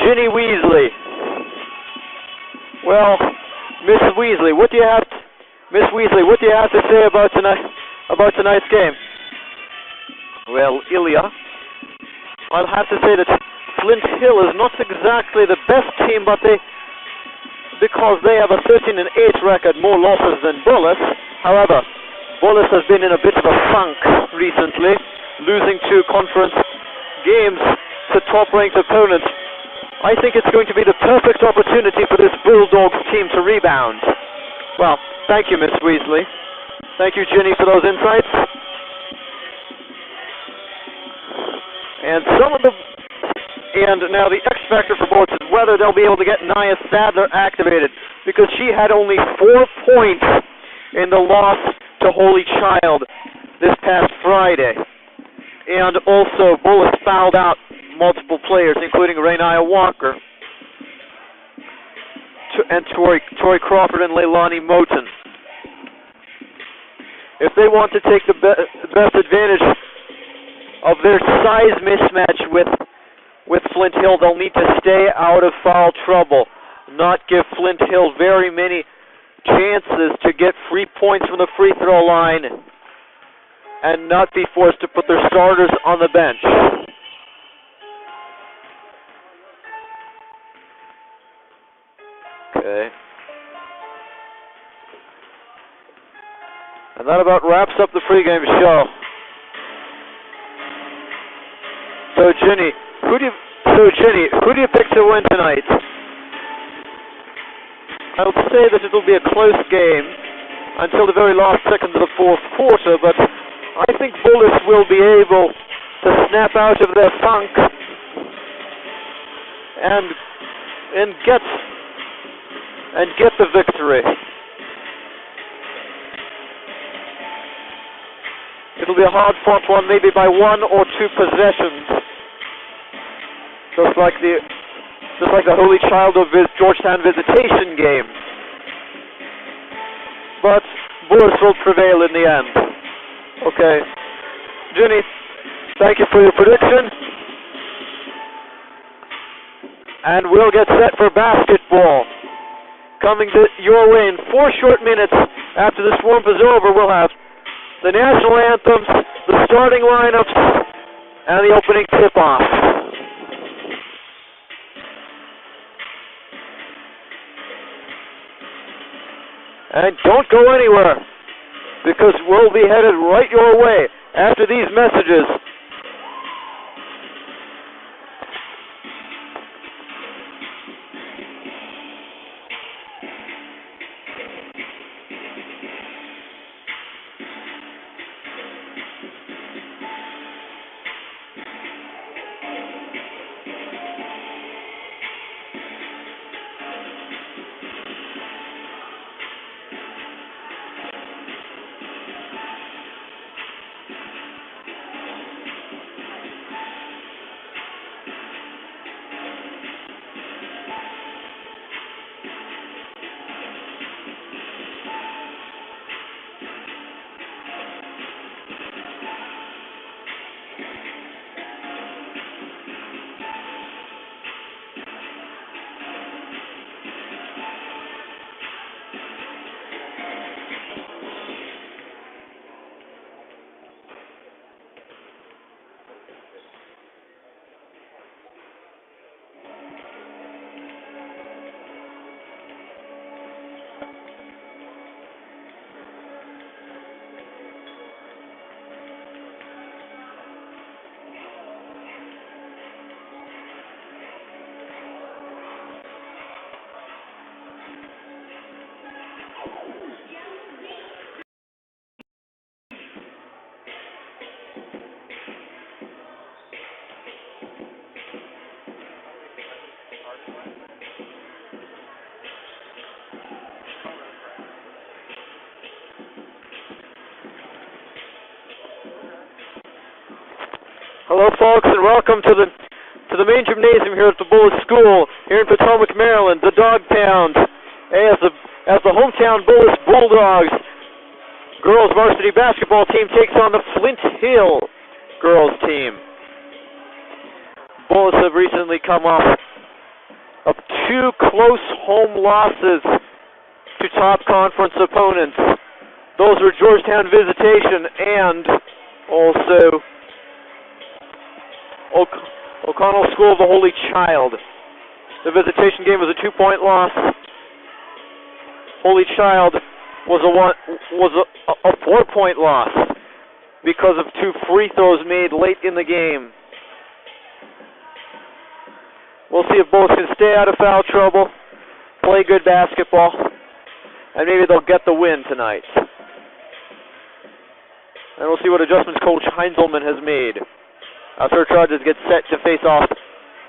Ginny Weasley. Well, Miss Weasley, what do you have to say about tonight's game? Well, Ilya, I'll have to say that Flint Hill is not exactly the best team, but because they have a 13-8 record, more losses than Bullis. However, Bullis has been in a bit of a funk recently, losing 2 conference games to top-ranked opponents. I think it's going to be the perfect opportunity for this Bulldogs team to rebound. Well, thank you, Miss Weasley. Thank you, Ginny, for those insights. And now the X factor for Bullis is whether they'll be able to get Nia Sadler activated, because she had only 4 points in the loss to Holy Child this past Friday. And also, Bullis fouled out multiple players, including Rainiah Walker, and Tori Crawford and Leilani Moten. If they want to take the best advantage of their size mismatch with Flint Hill, they'll need to stay out of foul trouble, not give Flint Hill very many chances to get free points from the free throw line, and not be forced to put their starters on the bench. Okay. And that about wraps up the pregame show. So Ginny, who do you pick to win tonight? I'll say that it'll be a close game until the very last second of the fourth quarter, but I think Bullis will be able to snap out of their funk and get the victory. It'll be a hard-fought one, maybe by 1 or 2 possessions, just like the Holy Child of Georgetown Visitation game. But Bullis will prevail in the end. Okay, Ginny, thank you for your prediction, and we'll get set for basketball. Coming to your way in 4 short minutes after this warm-up is over, we'll have the national anthems, the starting lineups, and the opening tip-off. And don't go anywhere, because we'll be headed right your way after these messages. Hello, folks, and welcome to the main gymnasium here at the Bullis School here in Potomac, Maryland, the Dog Pound, as the hometown Bullis Bulldogs girls varsity basketball team takes on the Flint Hill girls team. Bullis have recently come off of two close home losses to top conference opponents. Those were Georgetown Visitation and also O'Connell School of the Holy Child. The Visitation game was a 2-point loss. Holy Child was a 4-point loss because of two free throws made late in the game. We'll see if both can stay out of foul trouble, play good basketball, and maybe they'll get the win tonight. And we'll see what adjustments Coach Heinzelman has made as her Chargers get set to face off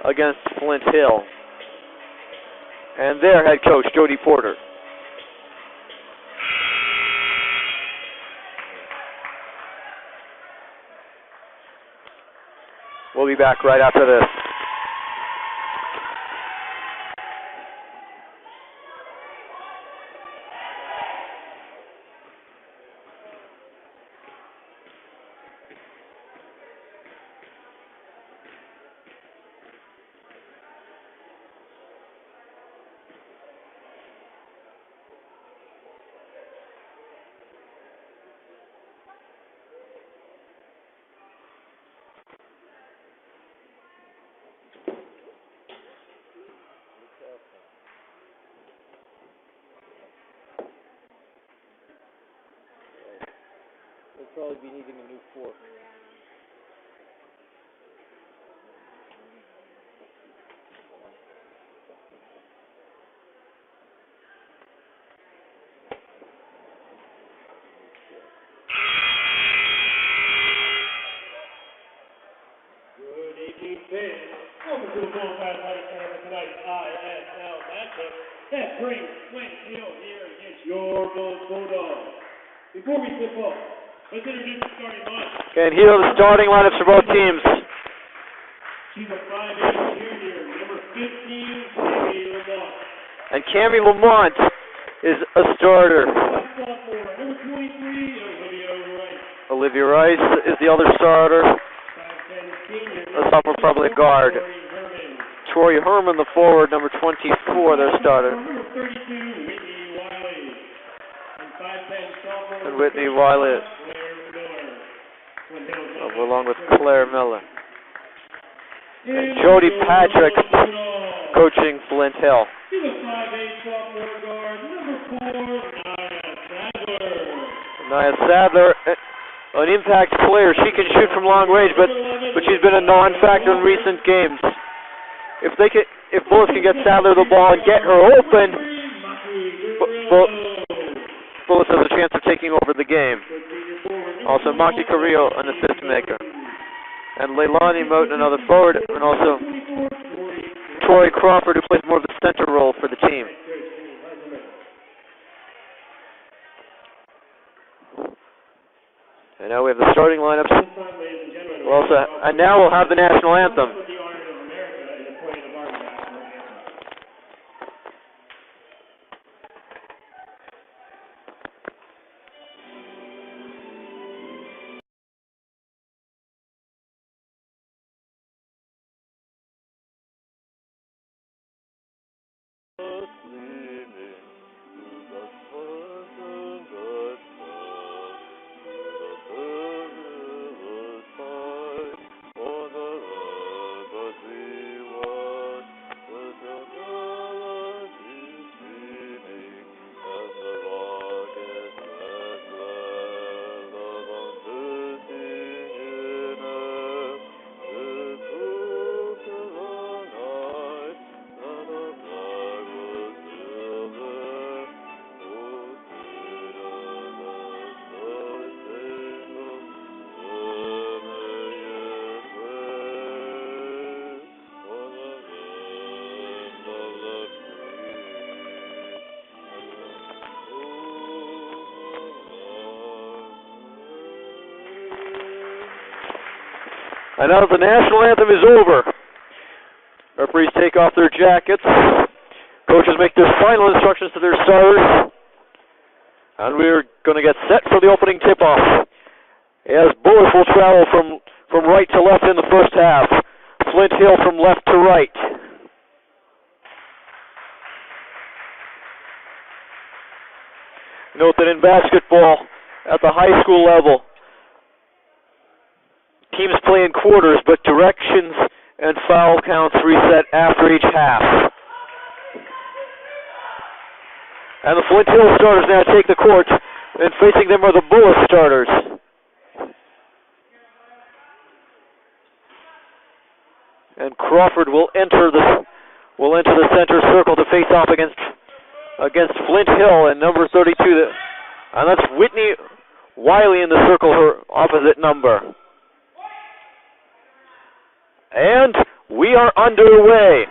against Flint Hill and their head coach, Jody Porter. We'll be back right after this. We'll probably be needing a new fork. Good evening, fans. Welcome to the Bullfire Athletic Tournament tonight's ISL matchup that brings Flint Hill here against your Bulldogs. Before we tip off, let's introduce the starting lineup. And here are the starting lineups for both teams. She's a 5'8" junior, number 15, Cammy Lamont. And Cammy Lamont is a starter. Sophomore, number 23, Olivia Rice. Olivia Rice is the other starter. 5'10" senior, The sophomore, probably a guard. Troy Herman, the forward, number 24, their starter. Number 32, Whitney Wiley. And 5'10" sophomore. And Whitney Wiley, along with Claire Miller. And Jody Patrick coaching Flint Hill. She's a 5'8" sophomore guard, number 4, Nia Nia Sadler. Sadler, an impact player. She can shoot from long range, but she's been a non-factor in recent games. If Bullets can get Sadler the ball and get her open, Bullets has a chance of taking over the game. Also, Maki Carrillo, an assist maker. And Leilani Moten, another forward, and also Tori Crawford, who plays more of the center role for the team. And now we have the starting lineups. And now we'll have the national anthem. And now the national anthem is over. Referees take off their jackets. Coaches make their final instructions to their starters. And we're going to get set for the opening tip-off. As Bullets will travel from right to left in the first half. Flint Hill from left to right. Note that in basketball, at the high school level, teams play in quarters, but directions and foul counts reset after each half. And the Flint Hill starters now take the court, and facing them are the Bullis starters. And Crawford will enter the center circle to face off against Flint Hill and number 32. And that's Whitney Wiley in the circle, her opposite number. And we are underway.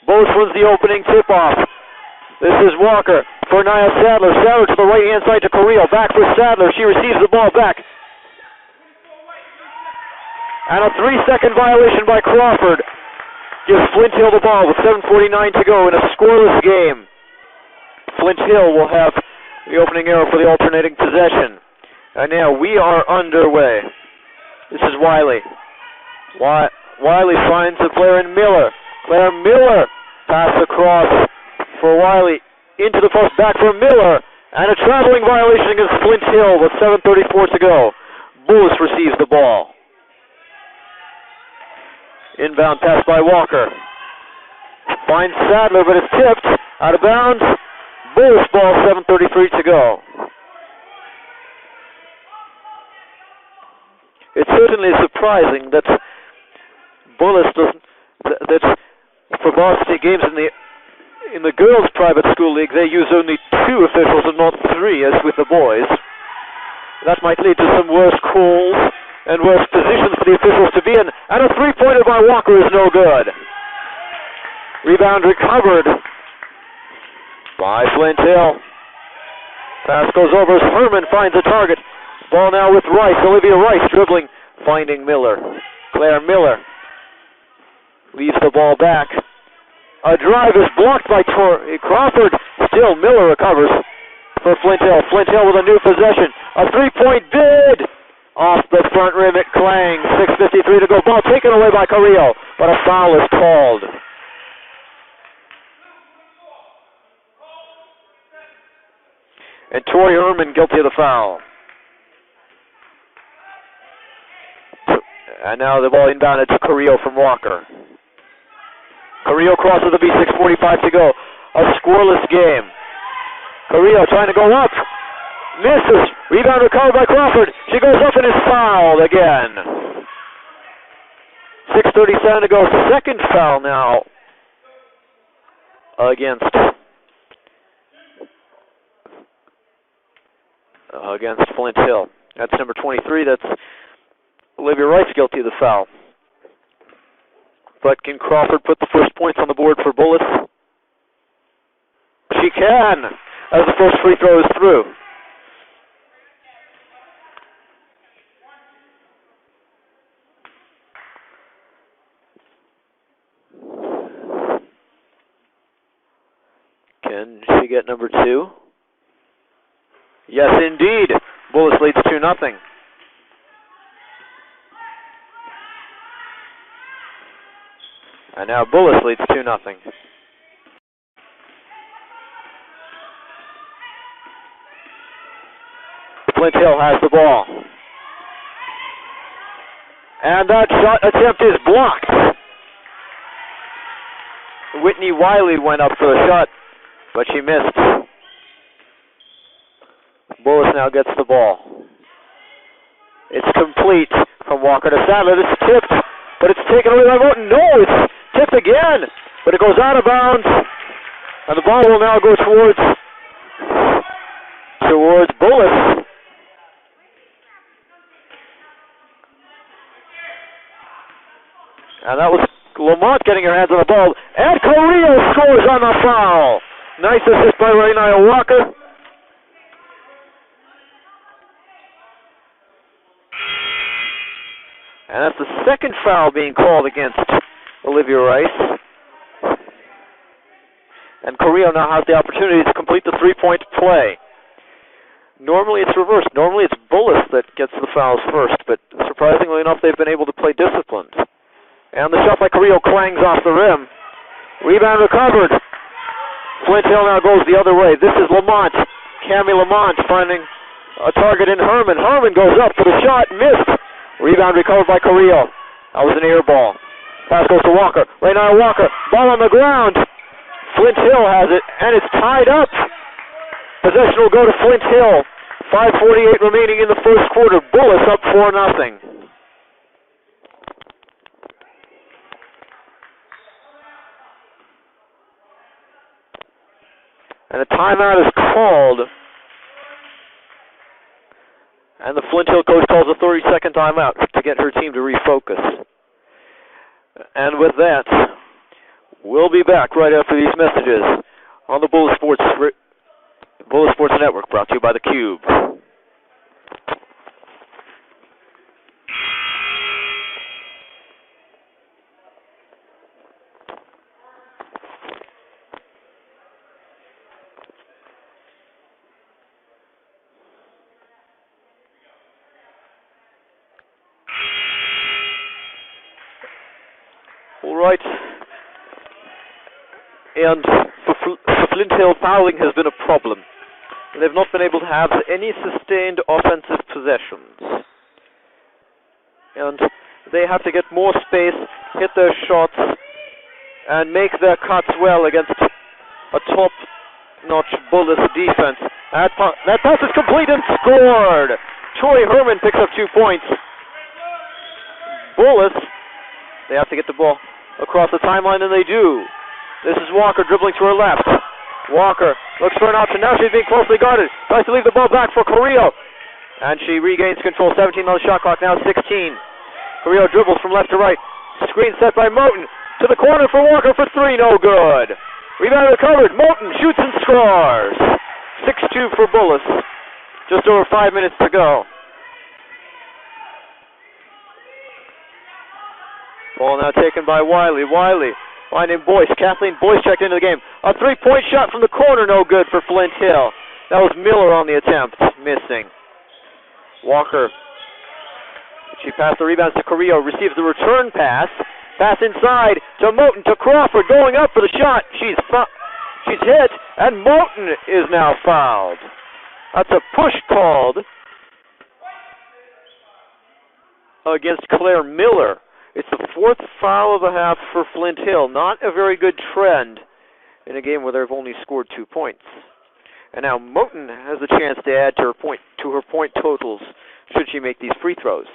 Bullis wins the opening tip-off. This is Walker for Nia Sadler. Sadler to the right-hand side to Carrillo. Back for Sadler. She receives the ball back. And a 3-second violation by Crawford gives Flint Hill the ball with 7:49 to go in a scoreless game. Flint Hill will have the opening arrow for the alternating possession. And now we are underway. This is Wiley. Wiley finds the player in Miller. Claire Miller pass across for Wiley into the post, back for Miller. And a traveling violation against Flint Hill with 7:34 to go. Bullis receives the ball. Inbound pass by Walker. Finds Sadler, but it's tipped. Out of bounds. Bullis ball, 7:33 to go. It's certainly surprising that Bullis doesn't. That for varsity games in the girls' private school league, they use only 2 officials and not 3, as with the boys. That might lead to some worse calls and worse positions for the officials to be in. And a 3-pointer by Walker is no good. Rebound recovered by Flint Hill. Pass goes over as Herman finds a target. Ball now with Rice. Olivia Rice dribbling, finding Miller. Claire Miller leaves the ball back. A drive is blocked by Crawford. Still Miller recovers for Flint Hill. Flint Hill with a new possession. A 3-point bid off the front rim at Klang. 6:53 to go. Ball taken away by Carrillo, but a foul is called. And Tori Herman guilty of the foul. And now the ball inbounded to Carrillo from Walker. Carrillo crosses the B, 6:45 to go. A scoreless game. Carrillo trying to go up. Misses. Rebound recovered by Crawford. She goes up and is fouled again. 6:37 to go. Second foul now against Flint Hill. That's number 23. That's Olivia Rice guilty of the foul. But can Crawford put the first points on the board for Bullis? She can, as the first free throw is through. Can she get number 2? Yes, indeed. Bullis leads 2-0. And now Bullis leads 2-0. Flint Hill has the ball. And that shot attempt is blocked. Whitney Wiley went up for the shot, but she missed. Bullis now gets the ball. It's complete from Walker to Sadler. It's tipped, but it's taken away by Moten. No, it's tipped again, but it goes out of bounds, and the ball will now go towards Bullis. And that was Lamont getting her hands on the ball, and Carrillo scores on the foul. Nice assist by Rania Walker. And that's the second foul being called against Olivia Rice. And Carrillo now has the opportunity to complete the 3-point play. Normally it's reversed. Normally it's Bullis that gets the fouls first, but surprisingly enough, they've been able to play disciplined. And the shot by Carrillo clangs off the rim. Rebound recovered. Flint Hill now goes the other way. This is Lamont Cammy Lamont finding a target in Herman. Herman goes up for the shot, missed. Rebound recovered by Carrillo. That was an air ball. Pass goes to Walker. Right now Walker. Ball on the ground. Flint Hill has it, and it's tied up. Possession will go to Flint Hill. 5:48 remaining in the first quarter. Bullis up 4-0. And a timeout is called. And the Flint Hill coach calls a 30-second timeout to get her team to refocus. And with that, we'll be back right after these messages on the Bullis Sports Network, brought to you by the Cube. All right. And for Flint Hill, fouling has been a problem. They've not been able to have any sustained offensive possessions. And they have to get more space, hit their shots, and make their cuts well against a top-notch Bullis defense. That pass is complete and scored! Troy Herman picks up 2 points. Bullis, they have to get the ball across the timeline, and they do. This is Walker dribbling to her left. Walker looks for an option. Now she's being closely guarded. Tries to leave the ball back for Carrillo. And she regains control. 17 on the shot clock, now 16. Carrillo dribbles from left to right. Screen set by Moten. To the corner for Walker for 3, no good. Rebound recovered. Moten shoots and scores. 6-2 for Bullis. Just over 5 minutes to go. Ball now taken by Wiley. Wiley finding Boyce. Kathleen Boyce checked into the game. A 3-point shot from the corner, no good for Flint Hill. That was Miller on the attempt, missing. Walker. She passed the rebounds to Carrillo. Receives the return pass. Pass inside to Moten, to Crawford, going up for the shot. She's hit, and Moten is now fouled. That's a push called against Claire Miller. It's the 4th foul of the half for Flint Hill. Not a very good trend in a game where they've only scored 2 points. And now Moten has a chance to add to her point totals should she make these free throws.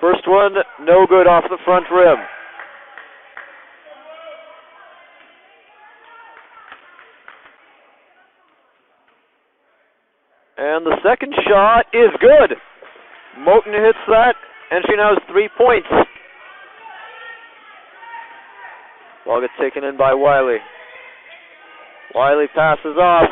First one, no good off the front rim. And the second shot is good. Moten hits that, and she now has 3 points. Ball gets taken in by Wiley. Wiley passes off.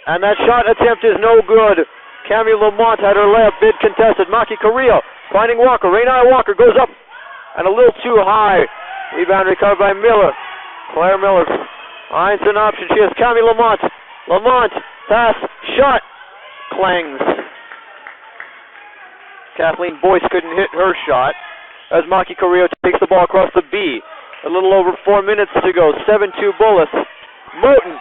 And that shot attempt is no good. Cammy Lamont had her layup bid contested. Maki Carrillo finding Walker. Raynaya Walker goes up and a little too high. Rebound recovered by Miller. Claire Miller finds an option. She has Cammy Lamont. Lamont, pass, shot, clangs. Kathleen Boyce couldn't hit her shot as Maki Carrillo takes the ball across the B. A little over 4 minutes to go. 7-2 Bullis. Moten.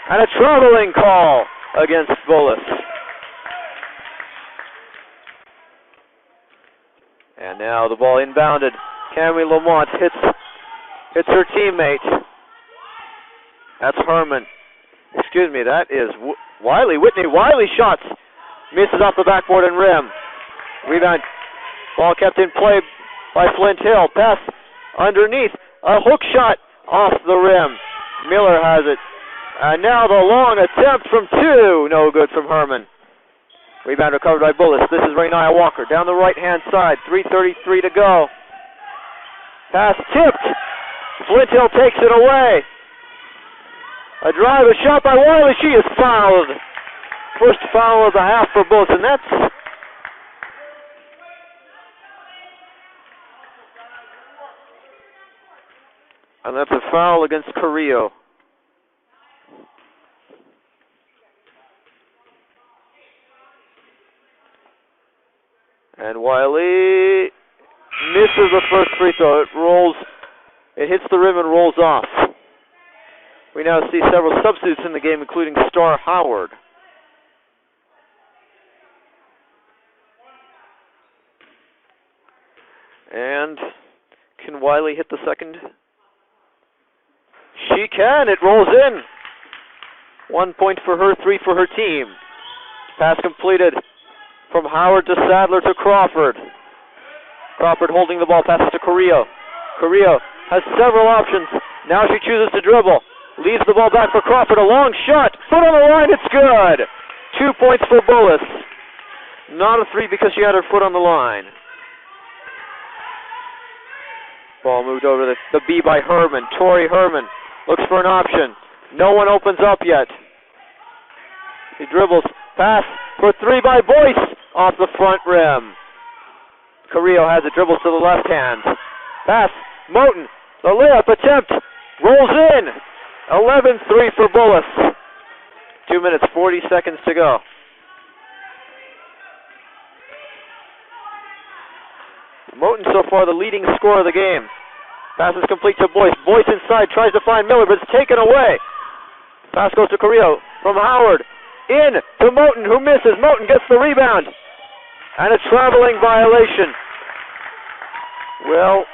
And a traveling call against Bullis. And now the ball inbounded. Cammy Lamont hits her teammate. That's Herman. Excuse me, that is Wiley. Whitney Wiley shots. Misses off the backboard and rim. Rebound. Ball kept in play by Flint Hill. Pass underneath. A hook shot off the rim. Miller has it. And now the long attempt from 2. No good from Herman. Rebound recovered by Bullis. This is Raynaya Walker down the right-hand side. 3:33 to go. Pass tipped. Flint Hill takes it away. A drive, a shot by Wiley. She is fouled. First foul of the half for Bullis, and that's a foul against Carrillo. And Wiley misses the first free throw. It hits the rim and rolls off. We now see several substitutes in the game, including Star Howard. And can Wiley hit the second? She can. It rolls in. 1 point for her, 3 for her team. Pass completed from Howard to Sadler to Crawford. Crawford holding the ball, passes to Carrillo. Carrillo has several options. Now she chooses to dribble. Leaves the ball back for Crawford. A long shot. Foot on the line. It's good. 2 points for Bullis. Not a three because she had her foot on the line. Ball moved over to the B by Herman. Tori Herman looks for an option. No one opens up yet. He dribbles. Pass for three by Boyce. Off the front rim. Carrillo has it. Dribbles to the left hand. Pass. Moten. The layup attempt. Rolls in. 11-3 for Bullis. 2 minutes, 40 seconds to go. Moten so far the leading scorer of the game. Pass is complete to Boyce. Boyce inside, tries to find Miller, but it's taken away. Pass goes to Carrillo from Howard. In to Moten, who misses. Moten gets the rebound. And a traveling violation. Well,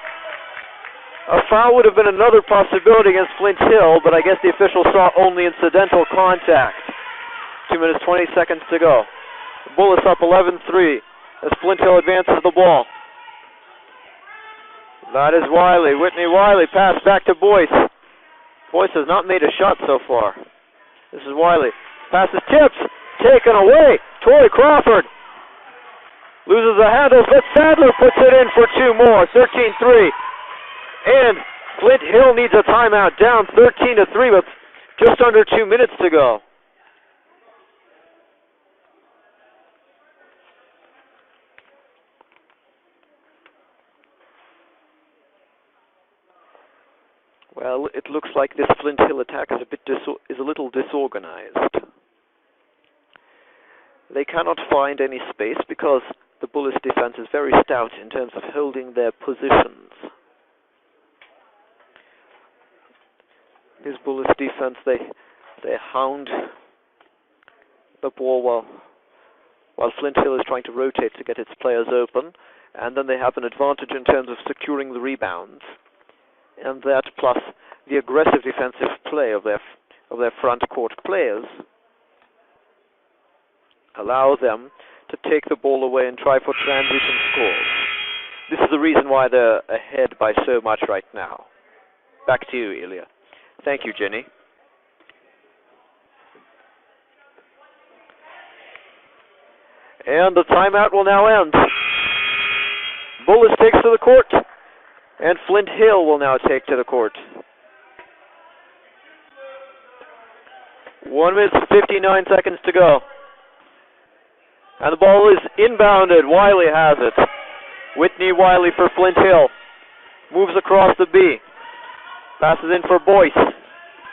a foul would have been another possibility against Flint Hill, but I guess the official saw only incidental contact. 2 minutes, 20 seconds to go. Bullis up 11-3 as Flint Hill advances the ball. That is Wiley. Whitney Wiley pass back to Boyce. Boyce has not made a shot so far. This is Wiley. Passes tips. Taken away. Tori Crawford loses the handles, but Sadler puts it in for two more. 13-3. And Flint Hill needs a timeout, down 13-3 with just under 2 minutes to go. Well, it looks like this Flint Hill attack is a little disorganized. They cannot find any space because the Bullis defense is very stout in terms of holding their positions. This Bullis defense, they hound the ball while Flint Hill is trying to rotate to get its players open, and then they have an advantage in terms of securing the rebounds. And that plus the aggressive defensive play of their front court players allow them to take the ball away and try for transition scores. This is the reason why they're ahead by so much right now. Back to you, Ilya. Thank you, Jenny. And the timeout will now end. Bullis takes to the court. And Flint Hill will now take to the court. 1 minute, 59 seconds to go. And the ball is inbounded. Wiley has it. Whitney Wiley for Flint Hill. Moves across the B. Passes in for Boyce.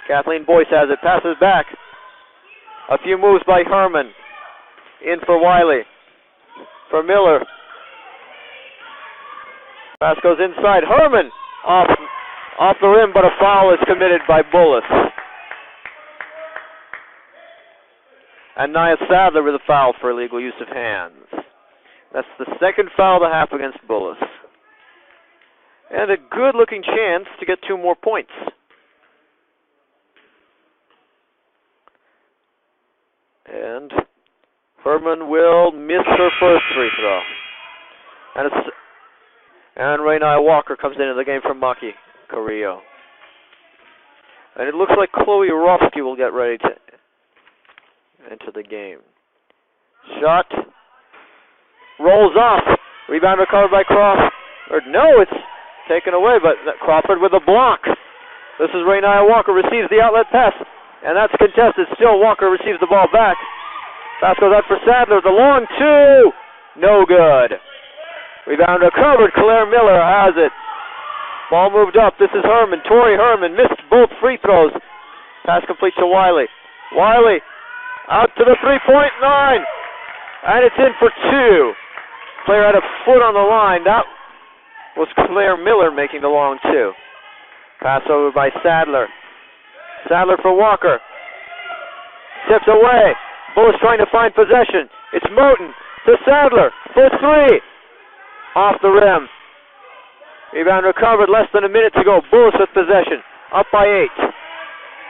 Kathleen Boyce has it. Passes back. A few moves by Herman. In for Wiley. For Miller. Pass goes inside. Herman off the rim, but a foul is committed by Bullis. And Nia Sadler with a foul for illegal use of hands. That's the second foul of the half against Bullis. And a good-looking chance to get 2 more points. And Herman will miss her first free throw. And Rainai Walker comes into the game from Maki Carrillo. And it looks like Chloe Orofsky will get ready to enter the game. Shot. Rolls off. Rebound recovered by Crawford. No, it's taken away, but Crawford with a block. This is Rainai Walker, receives the outlet pass. And that's contested. Still Walker receives the ball back. Pass goes out for Sadler. The long two. No good. Rebound recovered. Claire Miller has it. Ball moved up. This is Herman. Tori Herman missed both free throws. Pass complete to Wiley. Wiley out to the three-point line. And it's in for two. Player had a foot on the line. That was Claire Miller making the long two. Pass over by Sadler. Sadler for Walker. Tips away. Bullis trying to find possession. It's Moten to Sadler for three. Off the rim. Rebound recovered less than a minute to go. Bullis with possession. Up by 8.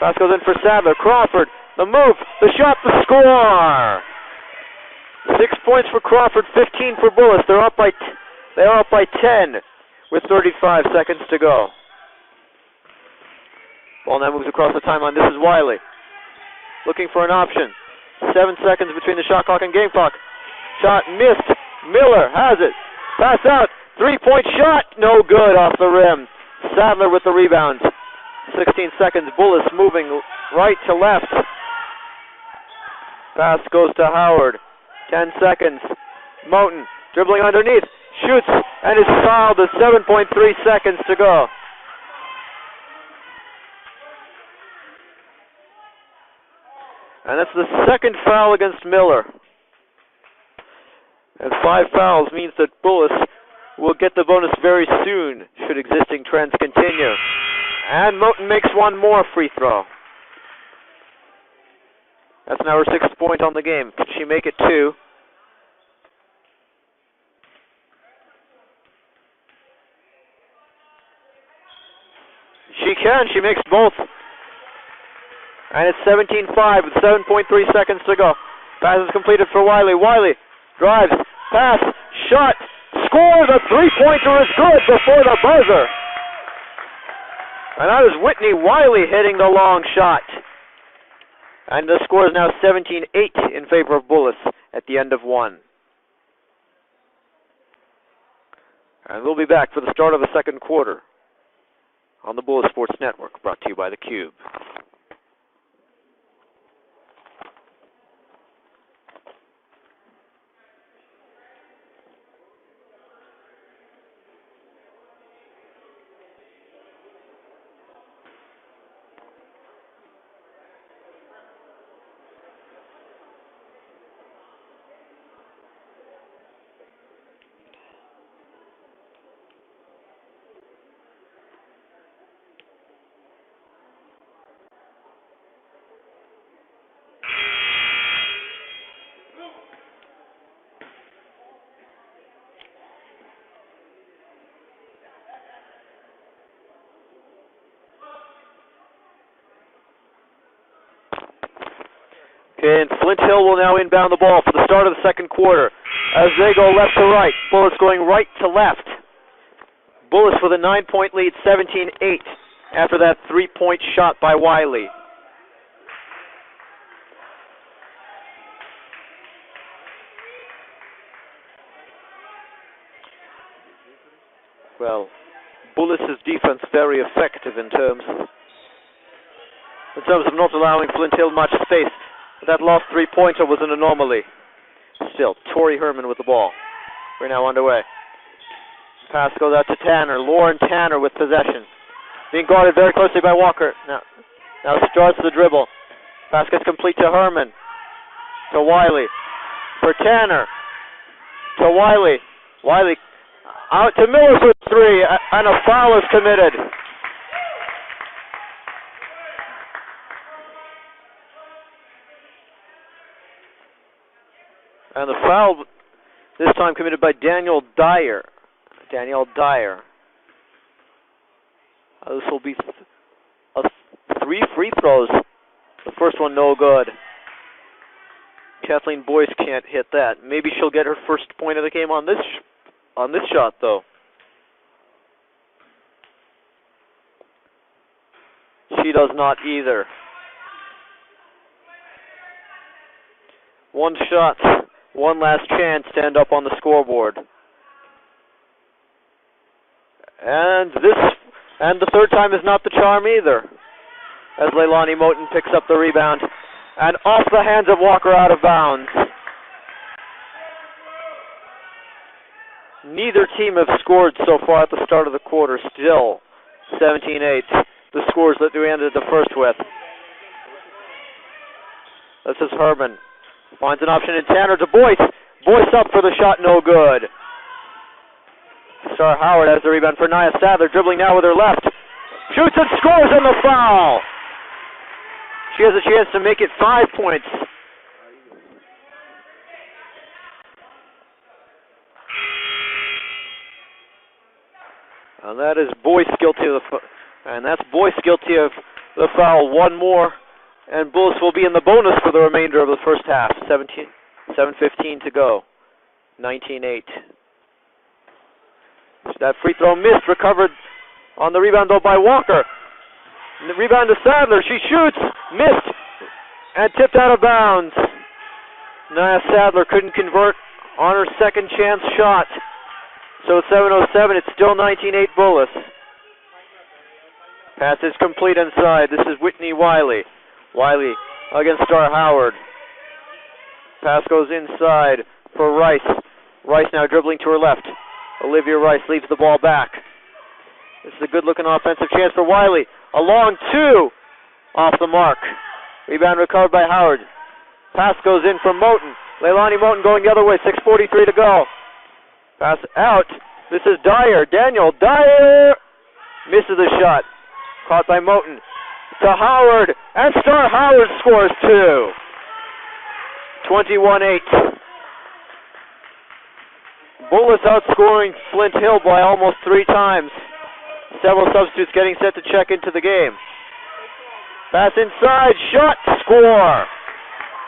Pass goes in for Sadler. Crawford. The move. The shot. The score. 6 points for Crawford. 15 for Bullis. They're up by 10 with 35 seconds to go. Ball now moves across the timeline. This is Wiley. Looking for an option. 7 seconds between the shot clock and game clock. Shot missed. Miller has it. Pass out. 3-point shot. No good off the rim. Sadler with the rebound. 16 seconds. Bullis moving right to left. Pass goes to Howard. 10 seconds. Moten dribbling underneath. Shoots and is fouled with 7.3 seconds to go. And that's the second foul against Miller. And 5 fouls means that Bullis will get the bonus very soon, should existing trends continue. And Moten makes one more free throw. That's now her 6th point on the game. Can she make it 2? She can. She makes both. And it's 17-5 with 7.3 seconds to go. Pass is completed for Wiley. Wiley drives, pass, shot, scores. A 3-pointer is good before the buzzer. And that is Whitney Wiley hitting the long shot. And the score is now 17-8 in favor of Bullis at the end of 1. And we'll be back for the start of the second quarter on the Bullis Sports Network, brought to you by theCUBE. And Flint Hill will now inbound the ball for the start of the second quarter. As they go left to right, Bullis going right to left. Bullis with a 9-point lead, 17-8, after that 3-point shot by Wiley. Well, Bullis' defense very effective in terms of not allowing Flint Hill much space. That lost 3-pointer was an anomaly. Still, Tori Herman with the ball. We're now underway. Pass goes out to Tanner. Lauren Tanner with possession. Being guarded very closely by Walker. Now starts the dribble. Pass gets complete to Herman. To Wiley. For Tanner. To Wiley. Wiley out to Miller for 3. And a foul is committed. And the foul this time committed by Danielle Dyer. This will be 3 free throws. The first one no good. Kathleen Boyce can't hit that. Maybe she'll get her first point of the game on this shot though. She does not either. One shot. One last chance to end up on the scoreboard. And the third time is not the charm either. As Leilani Moten picks up the rebound. And off the hands of Walker, out of bounds. Neither team have scored so far at the start of the quarter. Still 17-8. The scores that we ended the first with. This is Herman. Finds an option in Tanner to Boyce. Boyce up for the shot, no good. Star Howard has the rebound for Nia Sadler, dribbling now with her left. Shoots and scores on the foul. She has a chance to make it 5 points. And that is Boyce guilty of the foul. One more, and Bullis will be in the bonus for the remainder of the first half. 7:15 to go. 19-8. That free throw missed. Recovered on the rebound though by Walker. And the rebound to Sadler. She shoots, missed, and tipped out of bounds. Nia Sadler couldn't convert on her second chance shot. So it's 7:07, it's still 19-8 Bullis. Pass is complete inside. This is Whitney Wiley. Wiley against Star Howard. Pass goes inside for Rice. Rice now dribbling to her left. Olivia Rice leaves the ball back. This is a good-looking offensive chance for Wiley. A long two off the mark. Rebound recovered by Howard. Pass goes in from Moten. Leilani Moten going the other way, 6:43 to go. Pass out. This is Dyer. Daniel Dyer misses the shot. Caught by Moten. To Howard. And Star Howard scores two. 21-8. Bullis outscoring Flint Hill by almost 3 times. Several substitutes getting set to check into the game. Pass inside. Shot. Score.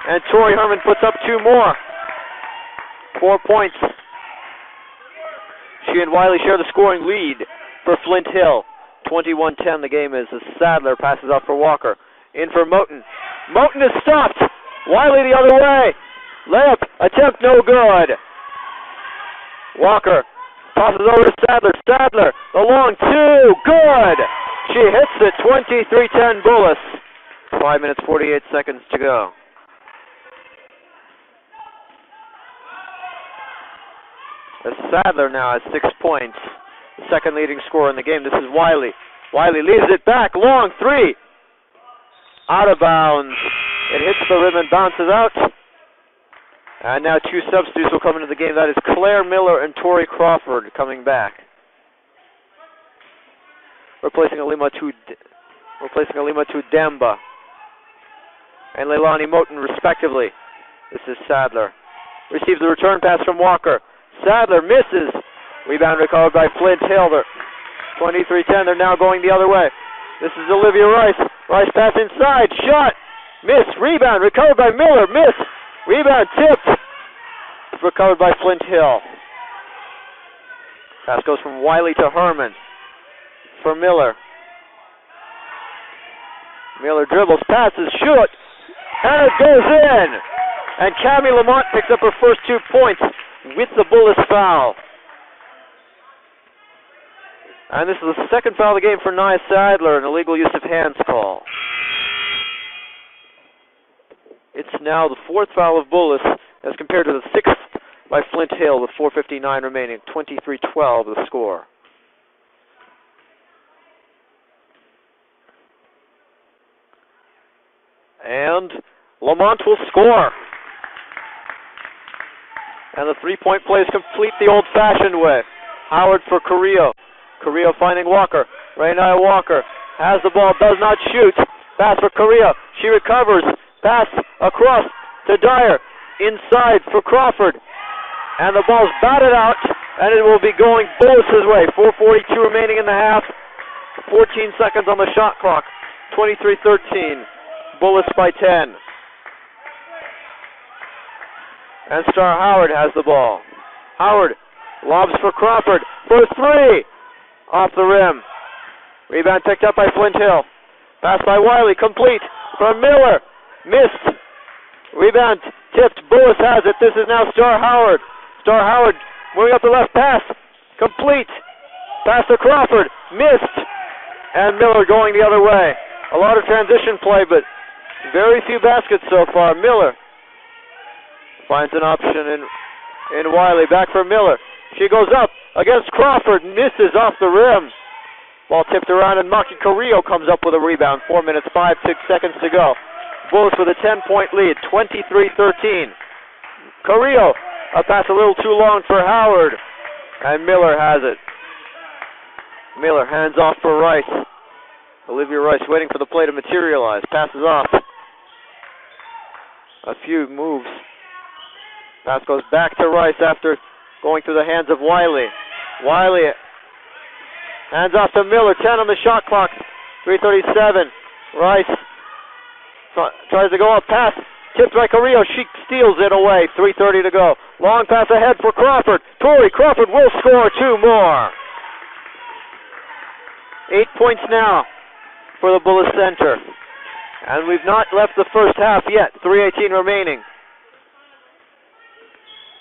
And Tori Herman puts up 2 more. 4 points. She and Wiley share the scoring lead for Flint Hill. 21-10 the game is as Sadler passes out for Walker. In for Moten. Moten is stopped. Wiley the other way. Layup attempt no good. Walker passes over to Sadler. Sadler, the long two. Good. She hits it. 23-10 Bullis. 5 minutes, 48 seconds to go. As Sadler now has 6 points. The second leading scorer in the game. This is Wiley. Wiley leaves it back. Long three. Out of bounds. It hits the rim and bounces out. And now 2 substitutes will come into the game. That is Claire Miller and Tori Crawford coming back. Replacing Alima Demba and Leilani Moten respectively. This is Sadler. Receives the return pass from Walker. Sadler misses. Rebound recovered by Flint Hill. 23-10. They're now going the other way. This is Olivia Rice. Rice pass inside. Shot. Miss. Rebound recovered by Miller. Miss. Rebound tipped. Recovered by Flint Hill. Pass goes from Wiley to Herman. For Miller. Miller dribbles, passes, shoot. And it goes in. And Cami Lamont picks up her first 2 points with the Bullis foul. And this is the second foul of the game for Nia Sadler, an illegal use of hands call. It's now the 4th foul of Bullis as compared to the 6th by Flint Hill with 4:59 remaining. 23-12 the score. And Lamont will score. And the 3-point play is complete the old-fashioned way. Howard for Carrillo. Carrillo finding Walker. Rainiah Walker has the ball, does not shoot. Pass for Carrillo. She recovers. Pass across to Dyer. Inside for Crawford. And the ball's batted out, and it will be going Bullis' way. 4:42 remaining in the half. 14 seconds on the shot clock. 23-13. Bullis by 10. And Star Howard has the ball. Howard lobs for Crawford for 3. Off the rim. Rebound picked up by Flint Hill. Pass by Wiley, complete from Miller. Missed. Rebound tipped. Bullis has it. This is now Star Howard. Star Howard moving up the left pass. Complete. Pass to Crawford. Missed. And Miller going the other way. A lot of transition play, but very few baskets so far. Miller finds an option in Wiley. Back for Miller. She goes up against Crawford. Misses off the rim. Ball tipped around, and Maki Carrillo comes up with a rebound. 4 minutes, 5 seconds to go. Bullis with a 10-point lead, 23-13. Carrillo, a pass a little too long for Howard. And Miller has it. Miller hands off for Rice. Olivia Rice waiting for the play to materialize. Passes off. A few moves. Pass goes back to Rice after going through the hands of Wiley. Wiley hands off to Miller. 10 on the shot clock. 3:37. Rice tries to go up. Pass tipped by Carrillo. She steals it away. 3:30 to go. Long pass ahead for Crawford. Tori Crawford will score 2 more. 8 points now for the Bullis Center. And we've not left the first half yet. 3:18 remaining.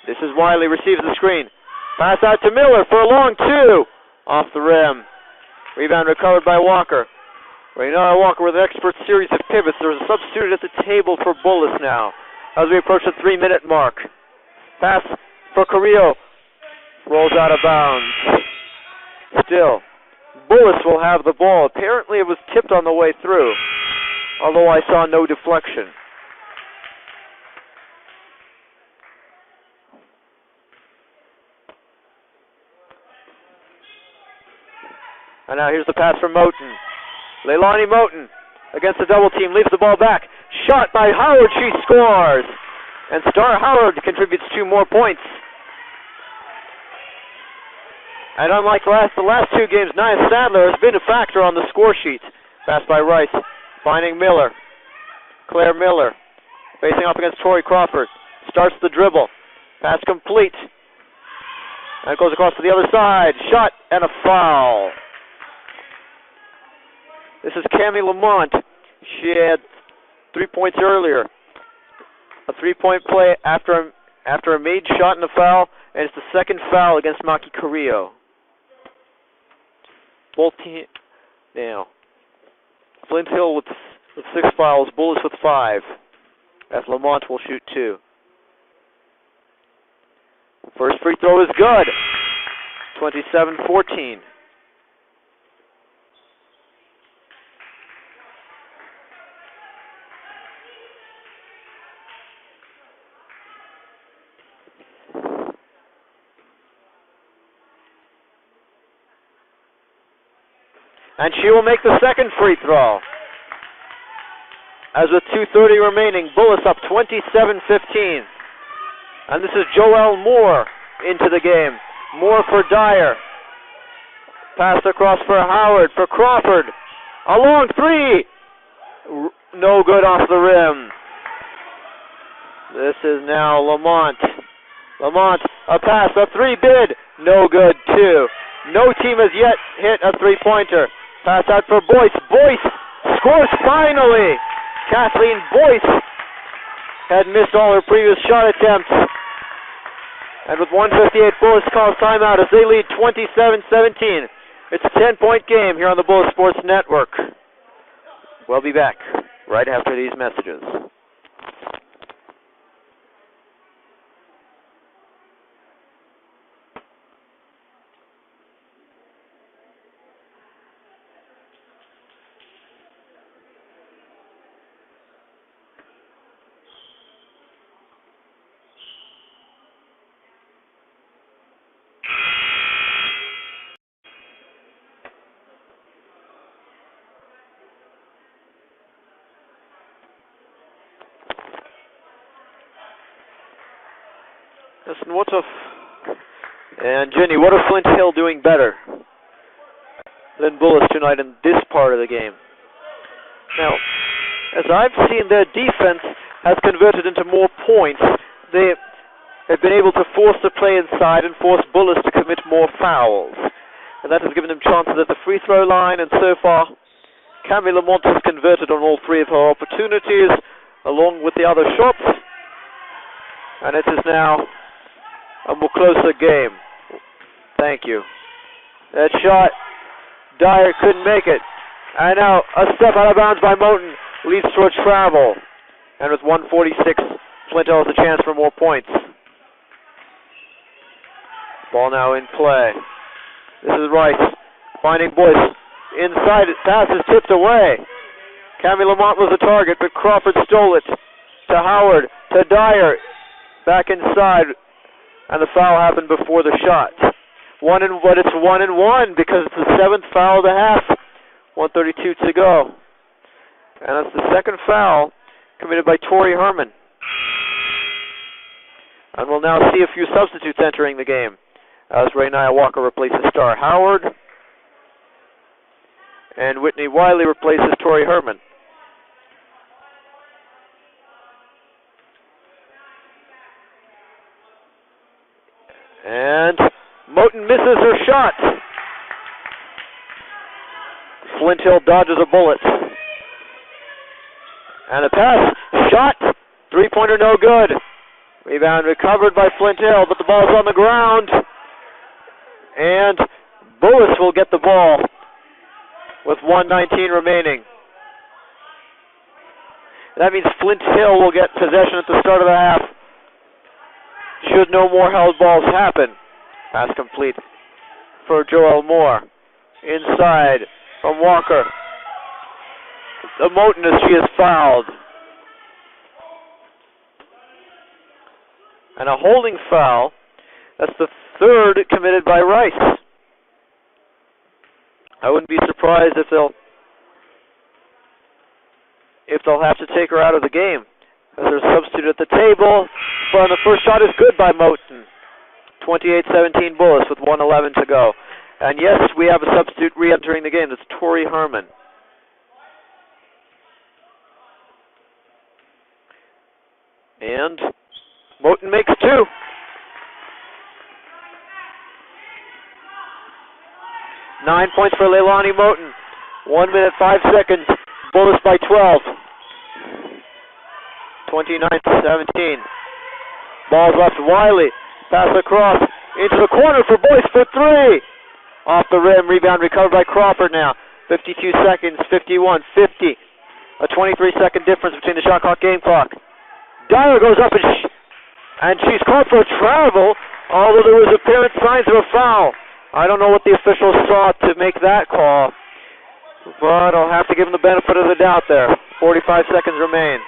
This is Wiley, receives the screen. Pass out to Miller for a long 2. Off the rim. Rebound recovered by Walker. Raynara Walker with an expert series of pivots. There's a substitute at the table for Bullis now as we approach the 3-minute mark. Pass for Carrillo. Rolls out of bounds. Still, Bullis will have the ball. Apparently it was tipped on the way through, although I saw no deflection. And now here's the pass from Moten. Leilani Moten against the double team, leaves the ball back. Shot by Howard, she scores. And Star Howard contributes 2 more points. And unlike the last 2 games, Nia Sadler has been a factor on the score sheet. Pass by Rice, finding Miller. Claire Miller facing off against Tori Crawford. Starts the dribble. Pass complete. And it goes across to the other side. Shot and a foul. This is Cami Lamont. She had 3 points earlier. A 3-point play after a made shot and a foul, and it's the second foul against Maki Carrillo. Both teams now. Flint Hill with 6 fouls, Bullis with 5, as Lamont will shoot 2. First free throw is good. 27-14. And she will make the second free throw. As with 2:30 remaining, Bullis up 27-15. And this is Joelle Moore into the game. Moore for Dyer. Passed across for Howard, for Crawford. A long 3. No good off the rim. This is now Lamont. Lamont, a pass, a 3 bid. No good, 2. No team has yet hit a 3-pointer. Pass out for Boyce. Boyce scores finally. Kathleen Boyce had missed all her previous shot attempts. And with 1:58, Bullis calls timeout as they lead 27-17. It's a 10-point game here on the Bullis Sports Network. We'll be back right after these messages. Listen, and Jenny, what are Flint Hill doing better than Bullis tonight in this part of the game? Now, as I've seen, their defense has converted into more points. They have been able to force the play inside and force Bullis to commit more fouls. And that has given them chances at the free throw line, and so far, Cami Lamont has converted on all 3 of her opportunities, along with the other shots. And it is now a more closer game. Thank you. That shot, Dyer couldn't make it. And now a step out of bounds by Moten leads to a travel. And with 1:46, Flint Hill has a chance for more points. Ball now in play. This is Rice finding Boyce. Inside, it passes tipped away. Cami Lamont was the target, but Crawford stole it to Howard, to Dyer. Back inside. And the foul happened before the shot. But it's 1-1 because it's the 7th foul of the half 1:32 to go. And that's the second foul committed by Torrey Herman. And we'll now see a few substitutes entering the game as Rainiah Walker replaces Star Howard. And Whitney Wiley replaces Torrey Herman. And Moten misses her shot. Flint Hill dodges a bullet. And a pass, shot, three-pointer no good. Rebound recovered by Flint Hill, but the ball's on the ground. And Bullis will get the ball with 1:19 remaining. That means Flint Hill will get possession at the start of the half. Should no more held balls happen. Pass complete for Joel Moore. Inside from Walker. Moten as she is fouled. And a holding foul. That's the third committed by Rice. I wouldn't be surprised if they'll have to take her out of the game. As there's a substitute at the table. But the first shot is good by Moten. 28-17 Bullis with 1:11 to go. And yes, we have a substitute re-entering the game. That's Torrey Herman. And Moten makes two. Nine points for Leilani Moten. 1 minute, 5 seconds. Bullis by 12. 29-17. Ball's left to Wiley. Pass across into the corner for Boyce for three. Off the rim. Rebound recovered by Crawford now. 52 seconds. 51, 50. A 23-second difference between the shot clock game clock. Dyer goes up and she's called for a travel, although there was apparent signs of a foul. I don't know what the officials saw to make that call, but I'll have to give him the benefit of the doubt there. 45 seconds remain.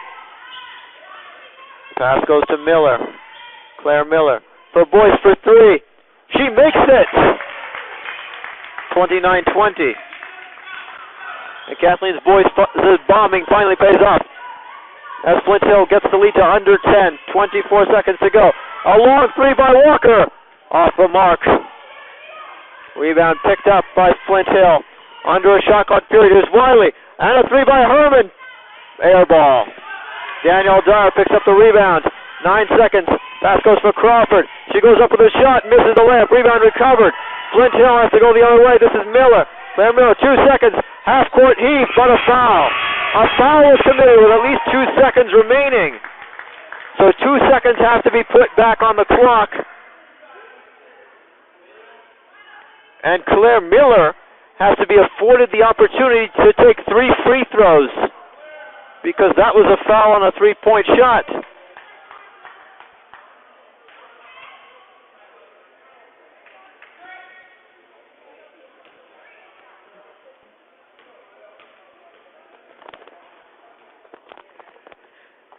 Pass goes to Miller. Claire Miller for Boyce for three. She makes it! 29-20. And Kathleen's Boyce bombing finally pays off. As Flint Hill gets the lead to under 10. 24 seconds to go. A long three by Walker. Off the mark. Rebound picked up by Flint Hill. Under a shot clock period. Here's Wiley. And a three by Herman. Air ball. Danielle Dyer picks up the rebound. 9 seconds. Pass goes for Crawford. She goes up with a shot. Misses the layup. Rebound recovered. Flint Hill has to go the other way. This is Miller. Claire Miller. 2 seconds. Half court heave, but a foul. A foul is committed with at least 2 seconds remaining. So 2 seconds have to be put back on the clock. And Claire Miller has to be afforded the opportunity to take 3 free throws because that was a foul on a 3-point shot.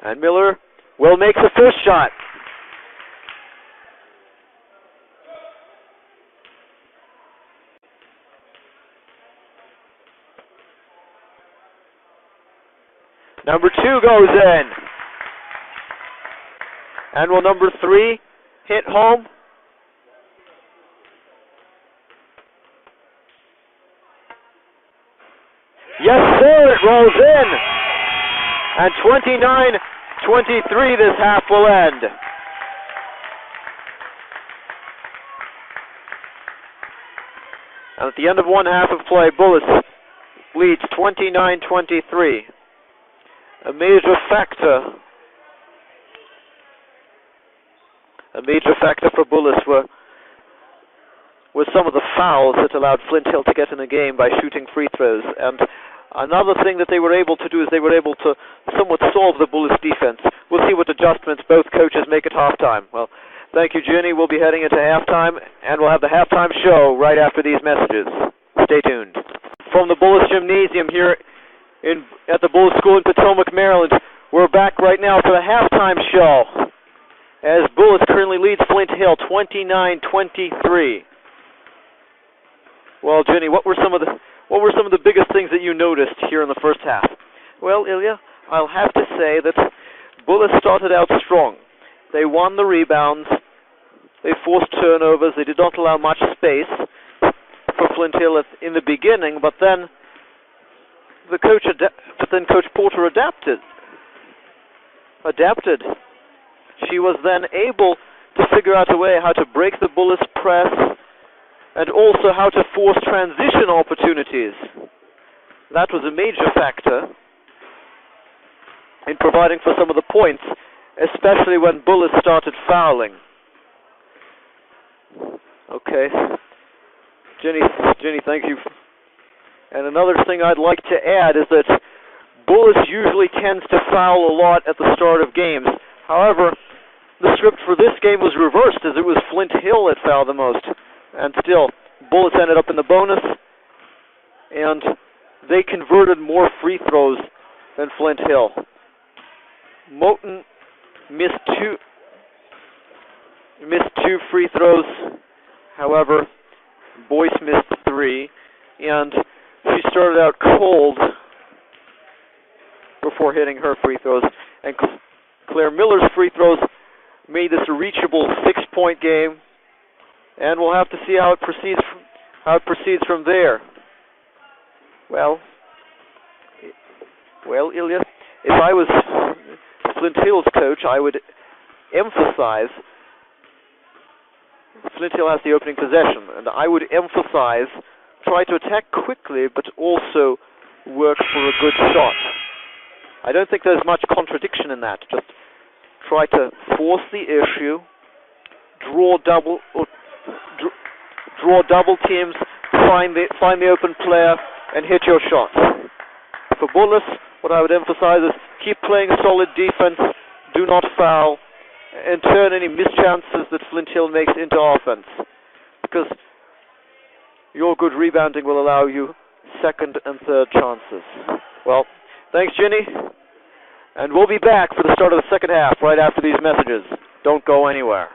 And Miller will make the first shot. Number 2 goes in. And will number 3 hit home? Yes, sir, it rolls in. And 29-23 this half will end. And at the end of one half of play, Bullis leads 29-23. A major factor for Bullis were some of the fouls that allowed Flint Hill to get in the game by shooting free throws. And another thing that they were able to do is they were able to somewhat solve the Bullis defense. We'll see what adjustments both coaches make at halftime. Well, thank you, Ginny. We'll be heading into halftime, and we'll have the halftime show right after these messages. Stay tuned. From the Bullis Gymnasium here at the Bullis School in Potomac, Maryland, we're back right now for the halftime show as Bullis currently leads Flint Hill 29-23. Well, Ginny, what were some of what were some of the biggest things that you noticed here in the first half? Well, Ilya, I'll have to say that Bullis started out strong. They won the rebounds. They forced turnovers. They did not allow much space for Flint Hill in the beginning, but then Coach Porter adapted. She was then able to figure out a way how to break the Bullis press and also how to force transition opportunities. That was a major factor in providing for some of the points, especially when Bullis started fouling. Okay. Jenny, thank you. And another thing I'd like to add is that Bullis usually tends to foul a lot at the start of games. However, the script for this game was reversed, as it was Flint Hill that fouled the most. And still, Bullis ended up in the bonus, and they converted more free throws than Flint Hill. Moten missed two free throws. However, Boyce missed 3, and she started out cold before hitting her free throws. And Claire Miller's free throws made this a reachable 6-point game, and we'll have to see how it proceeds from there. Well, Ilya, if I was Flint Hill's coach, I would emphasize Flint Hill has the opening possession, and I would emphasize try to attack quickly, but also work for a good shot. I don't think there's much contradiction in that. Just try to force the issue, draw double teams, find the open player, and hit your shot. For Bullis, what I would emphasize is keep playing solid defense, do not foul, and turn any mischances that Flint Hill makes into offense. Because your good rebounding will allow you second and third chances. Well, thanks, Ginny. And we'll be back for the start of the second half right after these messages. Don't go anywhere.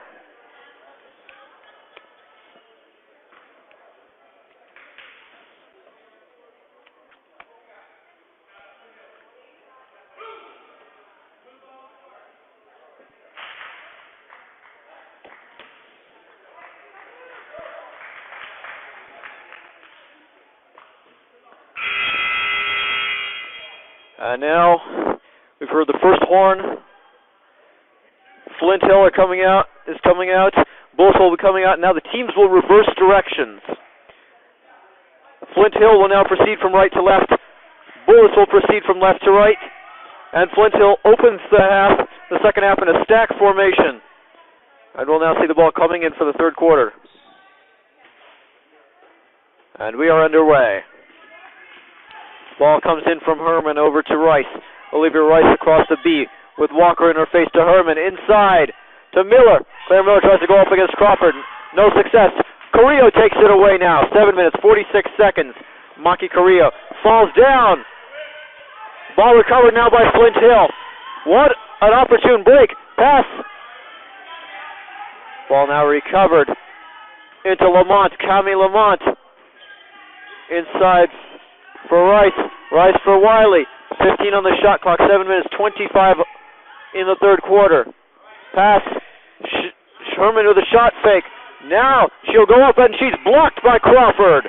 And now, we've heard the first horn. Flint Hill is coming out. Bullis will be coming out. Now the teams will reverse directions. Flint Hill will now proceed from right to left. Bullis will proceed from left to right. And Flint Hill opens the second half in a stack formation. And we'll now see the ball coming in for the third quarter. And we are underway. Ball comes in from Herman over to Rice. Olivia Rice across the B with Walker in her face to Herman. Inside to Miller. Claire Miller tries to go up against Crawford. No success. Carrillo takes it away now. 7 minutes, 46 seconds. Maki Carrillo falls down. Ball recovered now by Flint Hill. What an opportune break. Pass. Ball now recovered into Lamont. Cami Lamont. Inside for Rice. Rice for Wiley. 15 on the shot clock. 7 minutes, 25 in the third quarter. Pass. Herman with a shot fake. Now she'll go up and she's blocked by Crawford.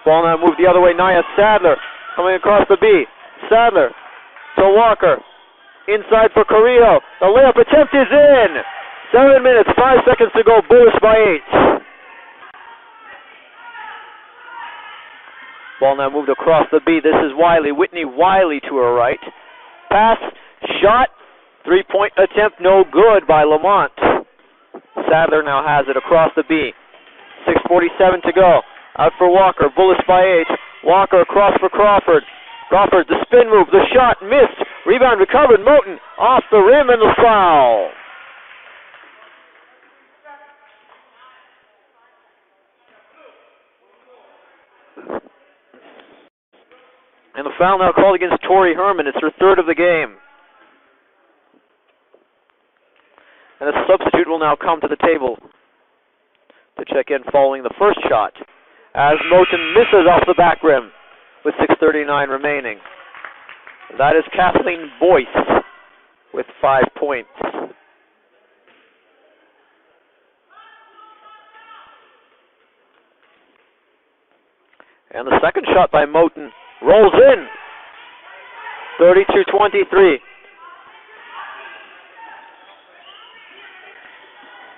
Ball now moved the other way. Nia Sadler coming across the B. Sadler to Walker. Inside for Carrillo. The layup attempt is in. 7 minutes, 5 seconds to go. Bullis by 8. Ball now moved across the B. This is Wiley. Whitney Wiley to her right. Pass. Shot. 3-point attempt. No good by Lamont. Sadler now has it across the B. 6:47 to go. Out for Walker. Bullis by 8. Walker across for Crawford. Crawford, the spin move. The shot missed. Rebound recovered. Moten off the rim and the foul. And the foul now called against Tori Herman. It's her third of the game. And a substitute will now come to the table to check in following the first shot. as Moten misses off the back rim with 6:39 remaining. That is Kathleen Boyce with 5 points. And the second shot by Moten rolls in. 32-23.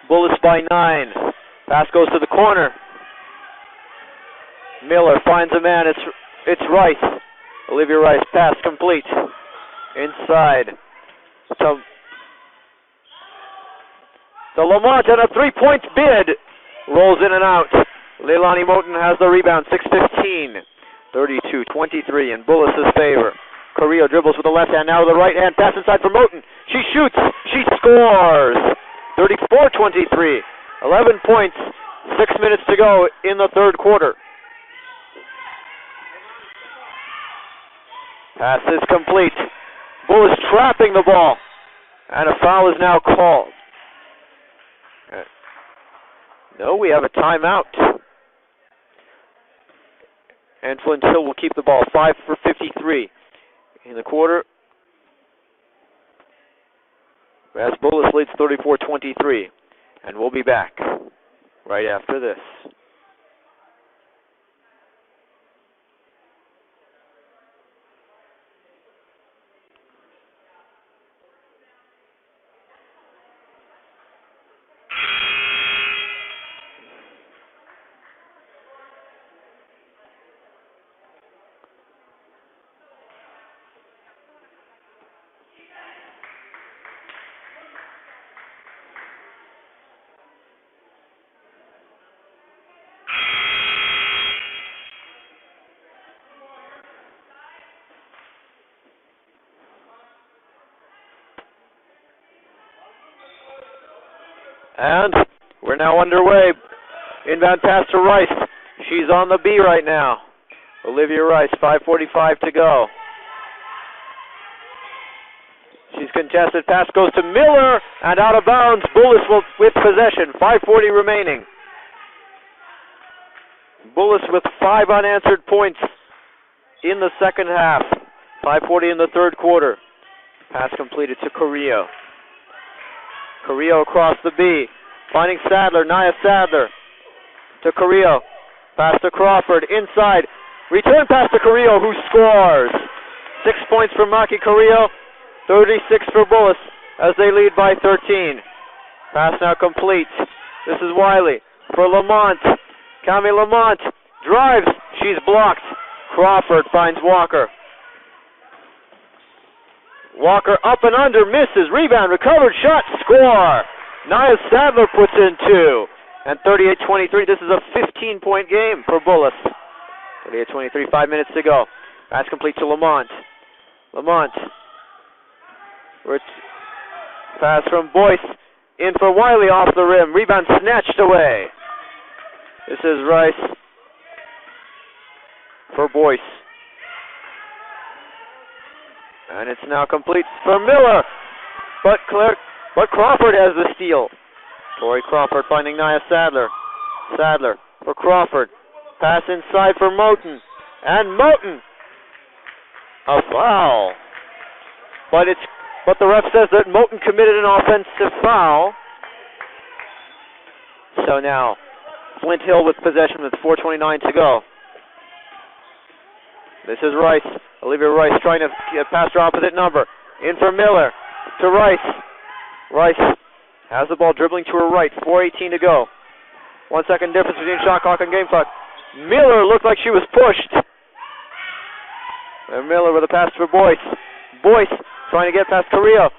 Bullets by 9. Pass goes to the corner. Miller finds a man. It's Rice. Olivia Rice. Pass complete. Inside. So the Lamont and a 3-point bid rolls in and out. Leilani Moten has the rebound. 6:15. 32-23 in Bullis' favor. Carrillo dribbles with the left hand, now with the right hand. Pass inside for Moten. She shoots. She scores. 34-23. 11 points. 6 minutes to go in the third quarter. Pass is complete. Bullis trapping the ball. And a foul is now called. No, we have a timeout. And Flint Hill will keep the ball. 5 for 53 in the quarter. As Bullis leads 34-23. And we'll be back right after this. And we're now underway. Inbound pass to Rice. She's on the B right now. Olivia Rice, 5:45 to go. She's contested. Pass goes to Miller and out of bounds. Bullis will with possession. 5:40 remaining. Bullis with 5 unanswered points in the second half. 5:40 in the third quarter. Pass completed to Carrillo. Carrillo across the B, finding Sadler, Nia Sadler to Carrillo. Pass to Crawford, inside. Return pass to Carrillo, who scores. 6 points for Maki Carrillo, 36 for Bullis, as they lead by 13. Pass now complete. This is Wiley for Lamont. Cami Lamont drives. She's blocked. Crawford finds Walker. Walker up and under, misses, rebound, recovered, shot, score. Nia Sadler puts in 2. And 38-23, this is a 15-point game for Bullis. 38-23, 5 minutes to go. Pass complete to Lamont. Lamont. Pass from Boyce. In for Wiley off the rim. Rebound snatched away. This is Rice for Boyce. And it's now complete for Miller. But Crawford has the steal. Tori Crawford finding Nia Sadler. Sadler for Crawford. Pass inside for Moten. And Moten. A foul. But the ref says that Moten committed an offensive foul. So now Flint Hill with possession with 4:29 to go. This is Rice. Olivia Rice trying to get past her opposite number. In for Miller. To Rice. Rice has the ball dribbling to her right. 4:18 to go. 1 second difference between shot clock and game clock. Miller looked like she was pushed. And Miller with a pass for Boyce. Boyce trying to get past Carrillo.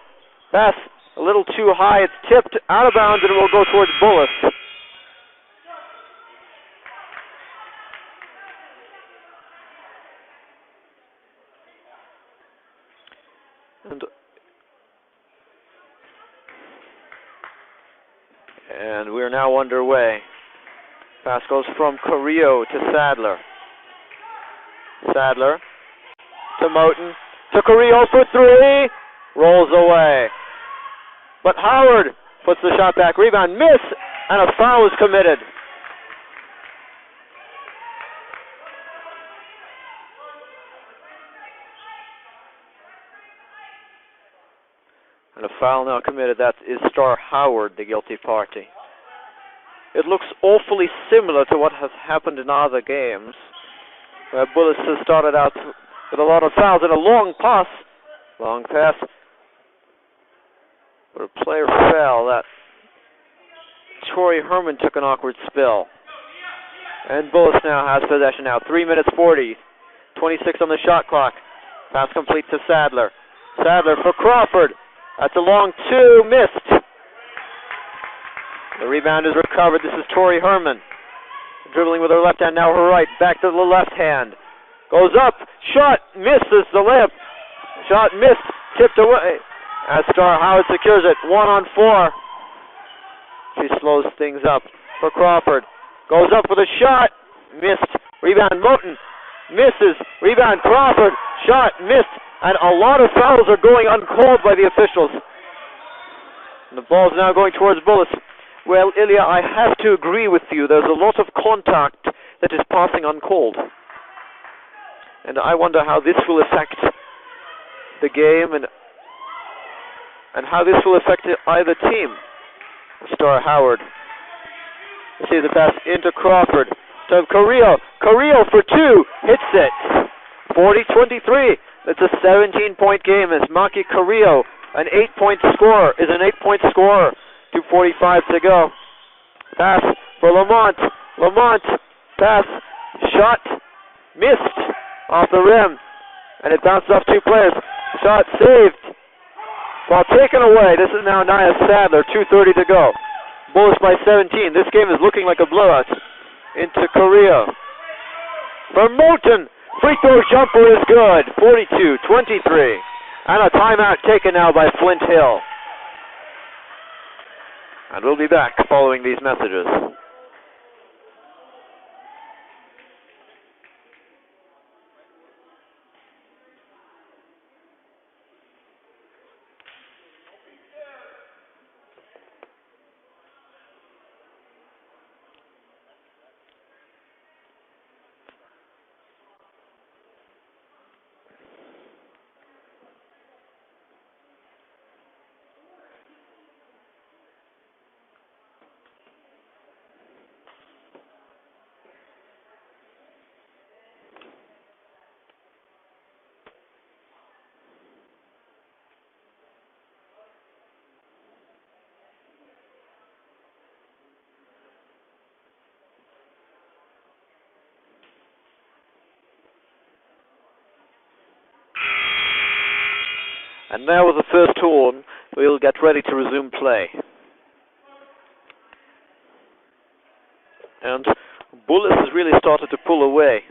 Pass a little too high. It's tipped out of bounds and it will go towards Bullis. And we are now underway. Pass goes from Carrillo to Sadler. Sadler to Moten. To Carrillo for 3. Rolls away. But Howard puts the shot back. Rebound, miss, and a foul is committed. And a foul now committed. That is Star Howard, the guilty party. It looks awfully similar to what has happened in other games, where Bullis has started out with a lot of fouls and a long pass. Long pass. But a player fell. That Torrey Herman took an awkward spill. And Bullis now has possession now. 3 minutes 40. 26 on the shot clock. Pass complete to Sadler. Sadler for Crawford. That's a long two. Missed. The rebound is recovered. This is Torrey Herman. Dribbling with her left hand, now her right. Back to the left hand. Goes up. Shot. Misses the layup. Shot missed. Tipped away. As Star Howard secures it. 1-on-4. She slows things up for Crawford. Goes up with a shot. Missed. Rebound Moten. Misses. Rebound Crawford. Shot missed. And a lot of fouls are going uncalled by the officials. And the ball's now going towards Bullis. Well, Ilya, I have to agree with you. There's a lot of contact that is passing uncalled. And I wonder how this will affect the game and how this will affect either team. Star Howard. You see the pass into Crawford. To Carrillo. Carrillo for two. Hits it. 40-23. That's a 17-point game as Maki Carrillo, an 8-point scorer, is an 8-point scorer. 2:45 to go. Pass for Lamont. Lamont. Pass. Shot. Missed. Off the rim. And it bounced off two players. Shot saved. Ball taken away. This is now Nia Sadler. 2:30 to go. Bullis by 17. This game is looking like a blowout. Into Korea. For Moten. Free throw jumper is good. 42-23. And a timeout taken now by Flint Hill. And we'll be back following these messages. And now with the first horn, we'll get ready to resume play. And Bullis has really started to pull away.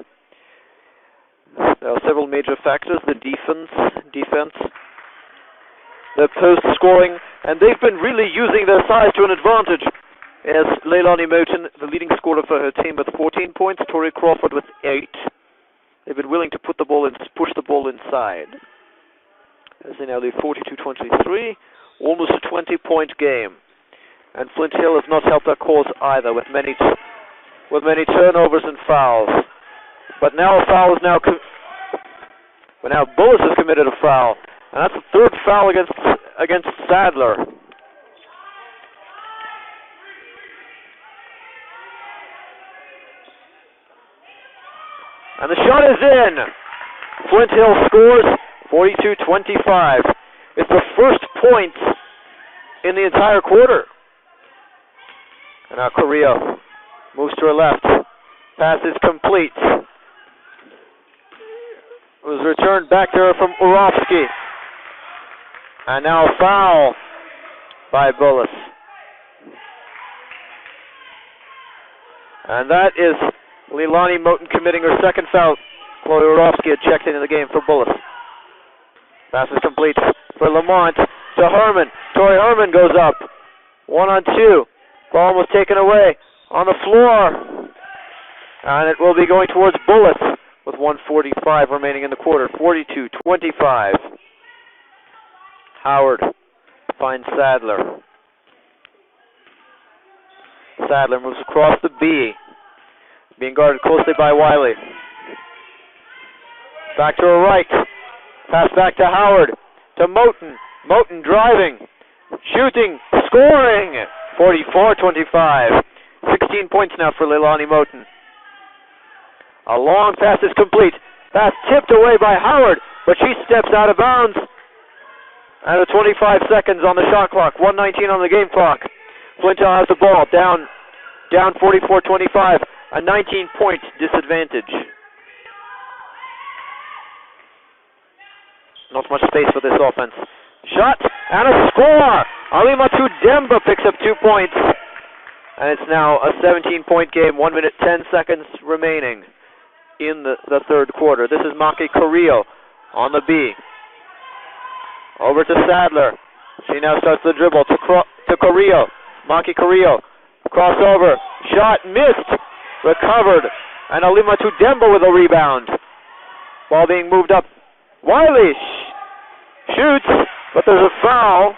There are several major factors: the defense, their post scoring, and they've been really using their size to an advantage. As Leilani Moten, the leading scorer for her team, with 14 points, Tori Crawford with 8. They've been willing to push the ball inside. As they now lead 42-23, almost a 20-point game. And Flint Hill has not helped their cause either, with many turnovers and fouls. But now a foul is now Bullis has committed a foul, and that's the third foul against Sadler. And the shot is in. Flint Hill scores. 42-25. It's the first point in the entire quarter. And now Korea moves to her left. Pass is complete. It was returned back to her from Urofsky. And now a foul by Bullis. And that is Leilani Moten committing her second foul. Chloe Urofsky had checked into the game for Bullis. Pass is complete for Lamont to Herman. Torrey Herman goes up. 1-on-2. Ball was taken away on the floor. And it will be going towards Bullis with 1:45 remaining in the quarter. 42-25. Howard finds Sadler. Sadler moves across the B. Being guarded closely by Wiley. Back to her right. Pass back to Howard. To Moten. Moten driving, shooting, scoring. 44-25. 16 points now for Leilani Moten. A long pass is complete. Pass tipped away by Howard, but she steps out of bounds. And 25 seconds on the shot clock. 1:19 on the game clock. Flint Hill has the ball. Down 44-25. A 19-point disadvantage. Not much space for this offense. Shot and a score! Alima Tudemba picks up 2 points. And it's now a 17-point game. 1 minute, 10 seconds remaining in the third quarter. This is Maki Carrillo on the B. Over to Sadler. She now starts the dribble to Carrillo. Maki Carrillo. Crossover. Shot missed. Recovered. And Alima Tudemba with a rebound. Ball being moved up. Wiley shoots, but there's a foul.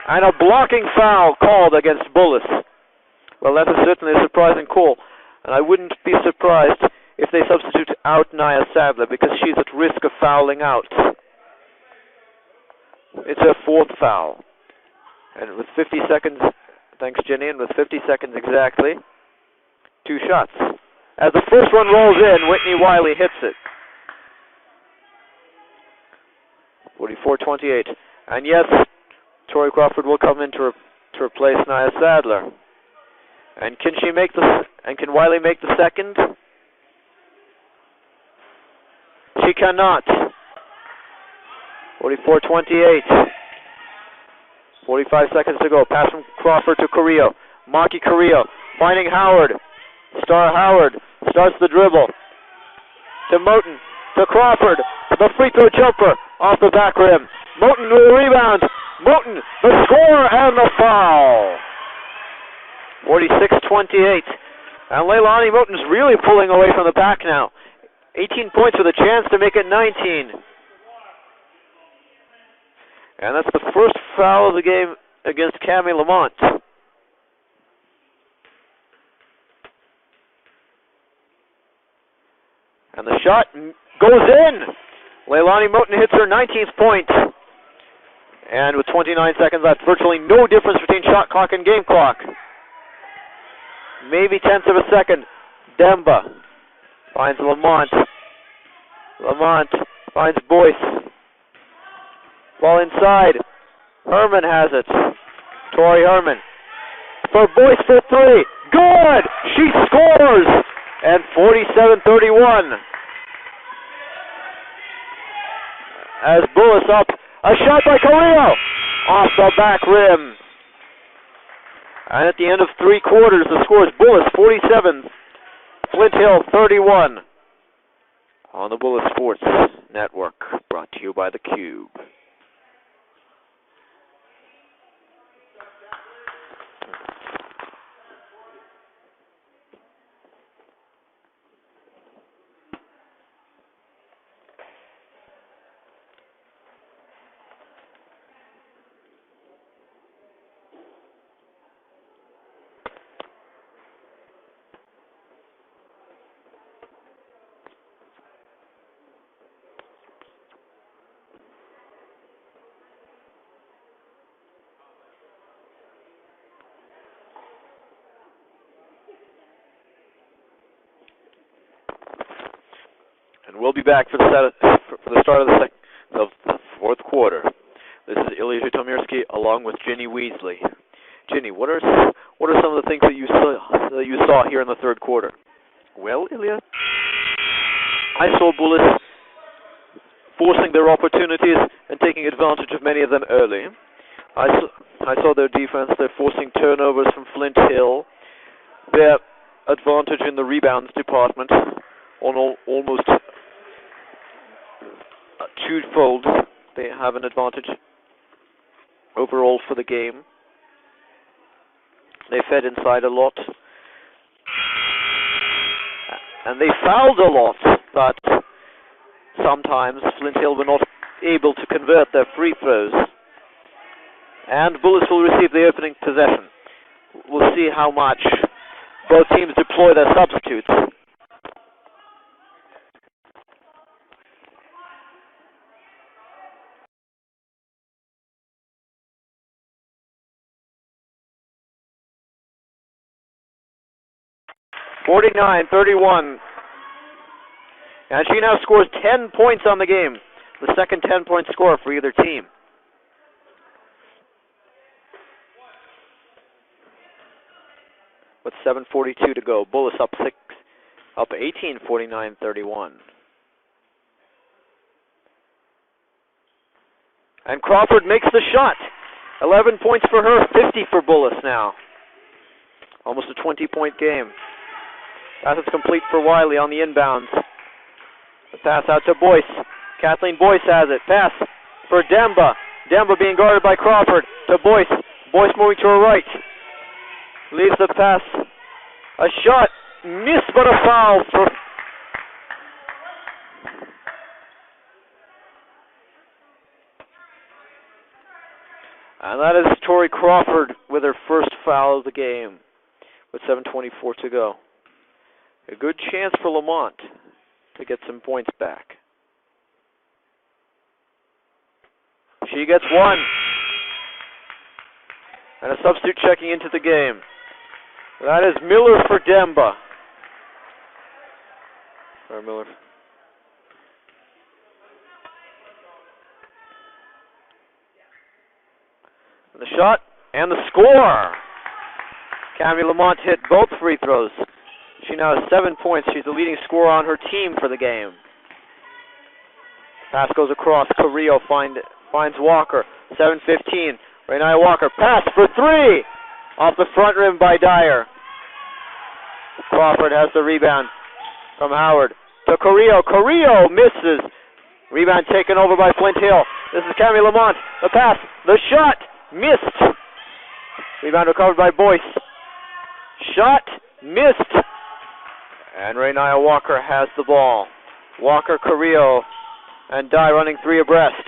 And a blocking foul called against Bullis. Well, that is certainly a surprising call. And I wouldn't be surprised if they substitute out Naya Sadler because she's at risk of fouling out. It's her fourth foul. And with 50 seconds, thanks Jenny, and with 50 seconds exactly, 2 shots. As the first one rolls in, Whitney Wiley hits it. 44-28. And yes, Tori Crawford will come in to replace Naya Sadler. And can Wiley make the second? She cannot. 44-28. 45 seconds to go. Pass from Crawford to Carrillo. Maki Carrillo finding Howard. Star Howard starts the dribble. To Moten. To Crawford. The free throw jumper off the back rim. Moten with a rebound. Moten, the score and the foul. 46-28. And Leilani Moten's really pulling away from the back now. 18 points with a chance to make it 19. And that's the first foul of the game against Cami Lamont. And the shot goes in. Leilani Moten hits her 19th point. And with 29 seconds left, virtually no difference between shot clock and game clock. Maybe tenths of a second. Demba finds Lamont. Lamont finds Boyce. Ball inside. Herman has it. Tori Herman. For Boyce for 3. Good! She scores! And 47-31. As Bullis up. A shot by Carrillo. Off the back rim. And at the end of 3 quarters, the score is Bullis 47, Flint Hill 31. On the Bullis Sports Network, brought to you by the Cube. And we'll be back for the start of the fourth quarter. This is Ilya Zhytomyrsky along with Ginny Weasley. Ginny, what are some of the things that you saw here in the third quarter? Well, Ilya, I saw Bullis forcing their opportunities and taking advantage of many of them early. I saw their defense. They're forcing turnovers from Flint Hill. Their advantage in the rebounds department on almost twofold. They have an advantage overall for the game. They fed inside a lot. And they fouled a lot, but sometimes Flint Hill were not able to convert their free throws. And Bullis will receive the opening possession. We'll see how much both teams deploy their substitutes. 49-31. And she now scores 10 points on the game. The second 10-point score for either team. With 7:42 to go. Bullis up 18, 49-31. And Crawford makes the shot. 11 points for her, 50 for Bullis now. Almost a 20-point game. Pass is complete for Wiley on the inbounds. The pass out to Boyce. Kathleen Boyce has it. Pass for Demba. Demba being guarded by Crawford to Boyce. Boyce moving to her right. Leaves the pass. A shot. Missed, but a foul for... And that is Tori Crawford with her first foul of the game with 7:24 to go. A good chance for Lamont to get some points back. She gets one. And a substitute checking into the game. That is Miller for Demba. Or Miller. And the shot and the score. Cami Lamont hit both free throws. She now has 7 points. She's the leading scorer on her team for the game. Pass goes across. Carrillo finds Walker. 7:15. Renaya Walker. Pass for three. Off the front rim by Dyer. Crawford has the rebound from Howard. To Carrillo. Carrillo misses. Rebound taken over by Flint Hill. This is Cami Lamont. The pass. The shot. Missed. Rebound recovered by Boyce. Shot. Missed. And Renaya Walker has the ball. Walker, Carrillo, and Dye running three abreast.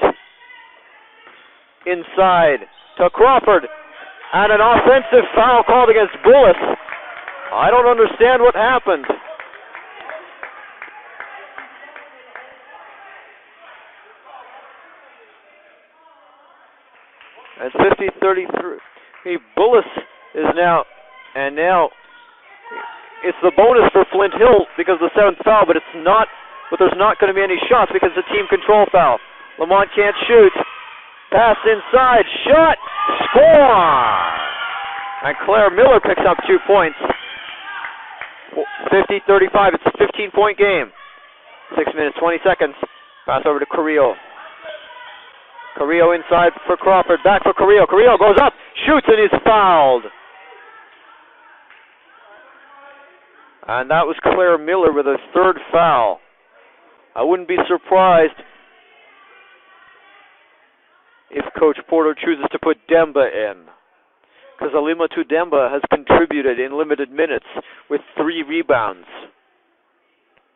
Inside to Crawford. And an offensive foul called against Bullis. I don't understand what happened. It's 50-33. Bullis is now it's the bonus for Flint Hill because of the seventh foul, but there's not going to be any shots because it's a team control foul. Lamont can't shoot. Pass inside, shot, score! And Claire Miller picks up 2 points. 50-35, it's a 15-point game. 6 minutes, 20 seconds. Pass over to Carrillo. Carrillo inside for Crawford, back for Carrillo. Carrillo goes up, shoots, and is fouled. And that was Claire Miller with a third foul. I wouldn't be surprised if Coach Porter chooses to put Demba in, because Alimatu Demba has contributed in limited minutes with 3 rebounds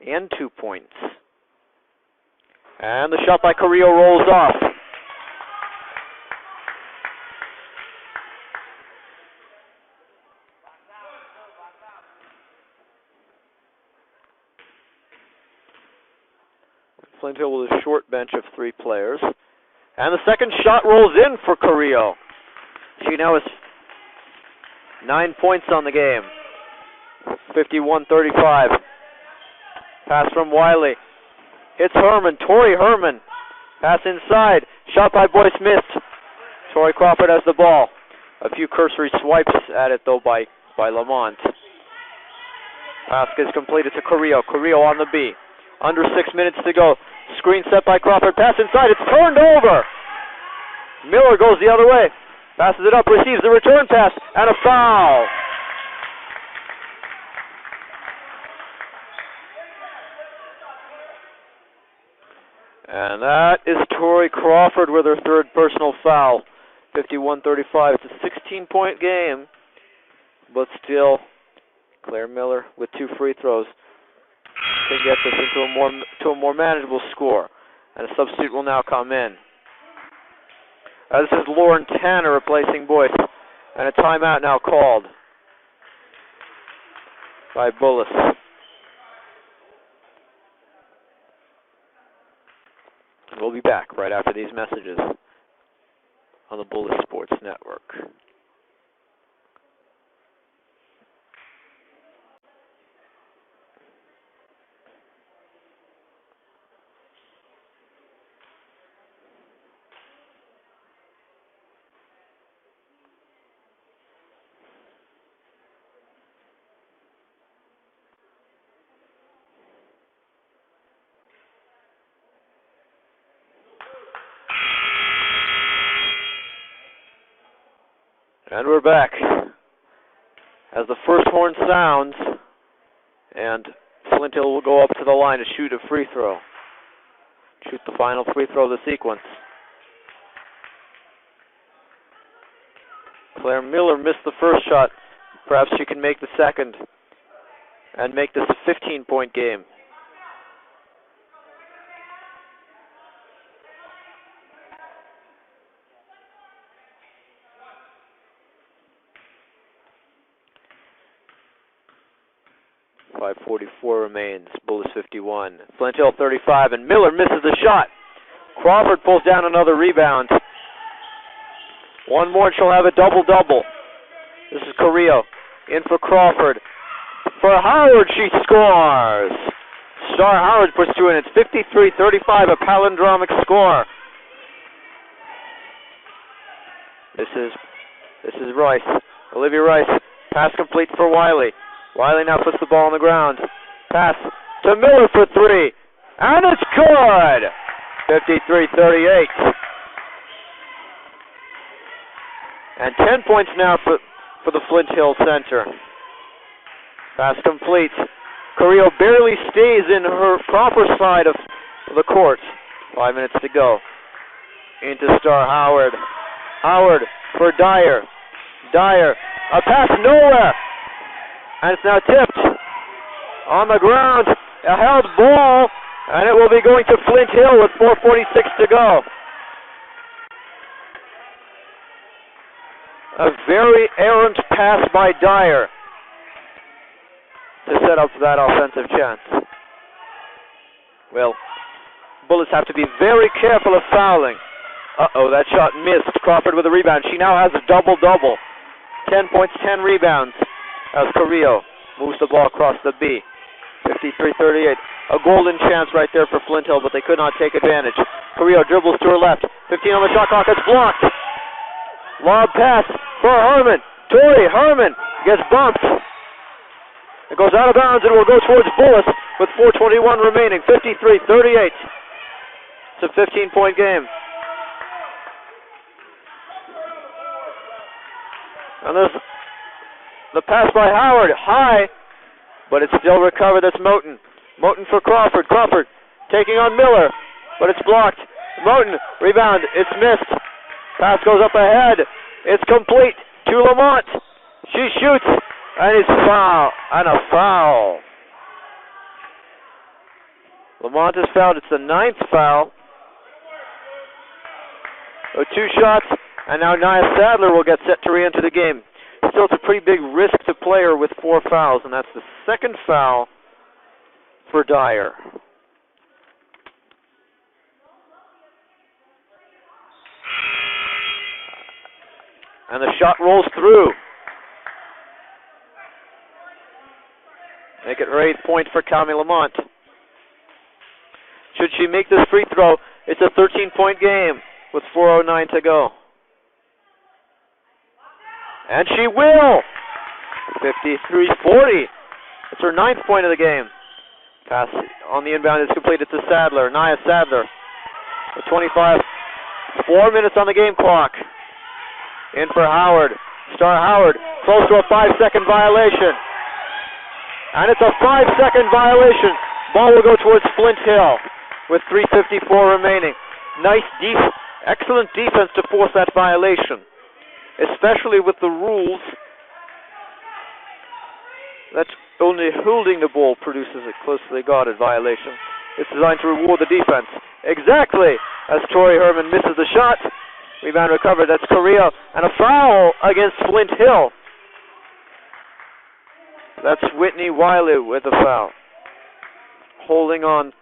and 2 points. And the shot by Carrillo rolls off. Flint Hill with a short bench of 3 players. And the second shot rolls in for Carrillo. She now has 9 points on the game. 51-35. Pass from Wiley. Hits Herman. Tori Herman. Pass inside. Shot by Boyce missed. Tori Crawford has the ball. A few cursory swipes at it, though, by Lamont. Pass is completed to Carrillo. Carrillo on the B. Under 6 minutes to go. Screen set by Crawford. Pass inside. It's turned over. Miller goes the other way. Passes it up. Receives the return pass. And a foul. And that is Tori Crawford with her third personal foul. 51-35. It's a 16-point game. But still, Claire Miller with 2 free throws can get this into a more manageable score. And a substitute will now come in. This is Lauren Tanner replacing Boyce. And a timeout now called by Bullis. We'll be back right after these messages on the Bullis Sports Network. And we're back. As the first horn sounds, and Flint Hill will go up to the line to shoot a free throw. Shoot the final free throw of the sequence. Claire Miller missed the first shot. Perhaps she can make the second and make this a 15-point game. .544 remains. Bulls 51. Flint Hill 35, and Miller misses the shot. Crawford pulls down another rebound. One more and she'll have a double-double. This is Carrillo. In for Crawford. For Howard, she scores. Star Howard puts two in. It's 53-35, a palindromic score. This is Rice. Olivia Rice. Pass complete for Wiley. Wiley now puts the ball on the ground. Pass to Miller for three. And it's good! 53-38. And 10 points now for the Flint Hill Center. Pass complete. Carrillo barely stays in her proper side of the court. 5 minutes to go. Into Star Howard. Howard for Dyer. Dyer. A pass nowhere. And it's now tipped. On the ground. A held ball. And it will be going to Flint Hill with 4:46 to go. A very errant pass by Dyer to set up that offensive chance. Well, Bullets have to be very careful of fouling. Uh-oh, that shot missed. Crawford with a rebound. She now has a double-double. 10 points, 10 rebounds as Carrillo moves the ball across the B. 53-38. A golden chance right there for Flint Hill, but they could not take advantage. Carrillo dribbles to her left. 15 on the shot clock. It's blocked. Lob pass for Herman. Tori Herman gets bumped. It goes out of bounds and will go towards Bullis with 4:21 remaining. 53-38. It's a 15-point game. And there's the pass by Howard. High, but it's still recovered. That's Moten. Moten for Crawford. Crawford taking on Miller, but it's blocked. Moten, rebound. It's missed. Pass goes up ahead. It's complete to Lamont. She shoots, and it's foul. And a foul. Lamont is fouled. It's the 9th foul. So 2 shots, and now Nia Sadler will get set to re-enter the game. Still, it's a pretty big risk to play her with 4 fouls, and that's the 2nd foul for Dyer. And the shot rolls through. Make it her 8th point for Cami Lamont. Should she make this free throw, it's a 13-point game with 4:09 to go. And she will! 53-40. It's her 9th point of the game. Pass on the inbound is completed to Sadler. Nia Sadler with 25. 4 minutes on the game clock. In for Howard. Star Howard close to a 5-second violation. And it's a 5-second violation. Ball will go towards Flint Hill with 3:54 remaining. Excellent defense to force that violation, especially with the rules that only holding the ball produces a closely guarded violation. It's designed to reward the defense. Exactly as Tori Herman misses the shot. Rebound recovered. That's Carrillo. And a foul against Flint Hill. That's Whitney Wiley with a foul. Holding on.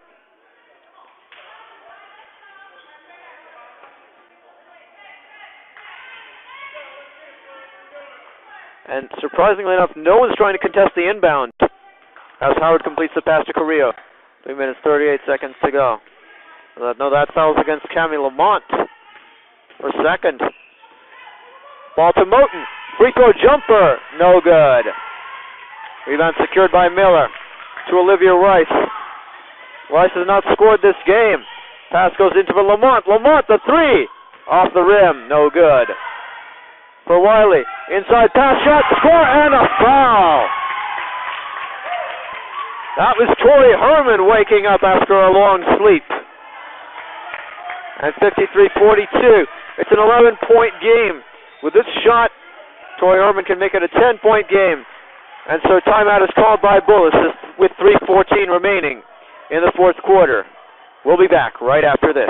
And surprisingly enough, no one's trying to contest the inbound as Howard completes the pass to Carrillo. 3 minutes, 38 seconds to go. No, that foul's against Cami Lamont for second. Ball to Moten. Free throw jumper. No good. Rebound secured by Miller to Olivia Rice. Rice has not scored this game. Pass goes into Lamont. Lamont, the 3. Off the rim. No good. for Wiley. Inside pass, shot, score, and a foul. That was Tori Herman waking up after a long sleep. And 53-42. It's an 11-point game. With this shot, Tori Herman can make it a 10-point game. And so timeout is called by Bullis with 3:14 remaining in the fourth quarter. We'll be back right after this.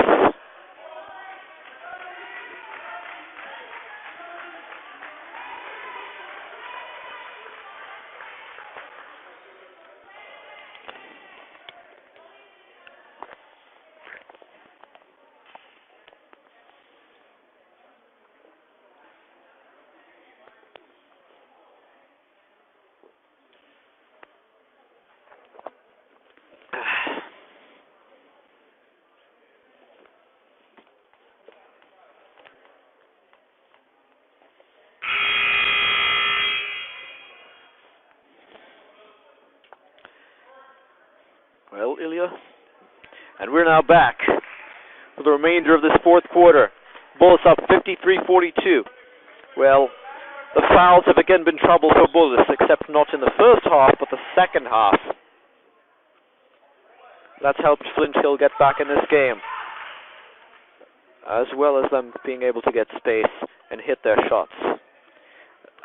Well, Ilya, and we're now back for the remainder of this fourth quarter. Bullis up 53-42. Well, the fouls have again been trouble for Bullis, except not in the first half, but the second half. That's helped Flint Hill get back in this game, as well as them being able to get space and hit their shots.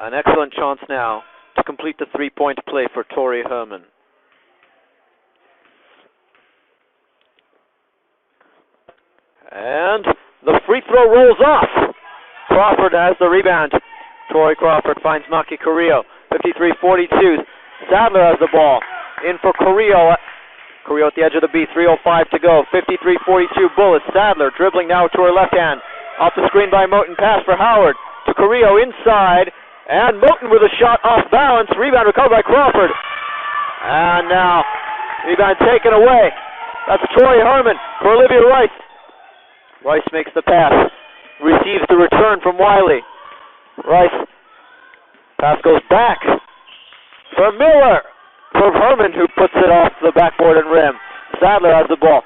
An excellent chance now to complete the three-point play for Tori Herman. And the free throw rolls off. Crawford has the rebound. Tori Crawford finds Maki Carrillo. 53-42. Sadler has the ball. In for Carrillo. Carrillo at the edge of the B. 3:05 to go. 53-42 Bullis. Sadler dribbling now to her left hand. Off the screen by Moten. Pass for Howard. To Carrillo inside. And Moten with a shot off balance. Rebound recovered by Crawford. And now, rebound taken away. That's Tori Herman for Olivia Rice. Rice makes the pass, receives the return from Wiley. Rice, pass goes back for Miller, for Herman, who puts it off the backboard and rim. Sadler has the ball.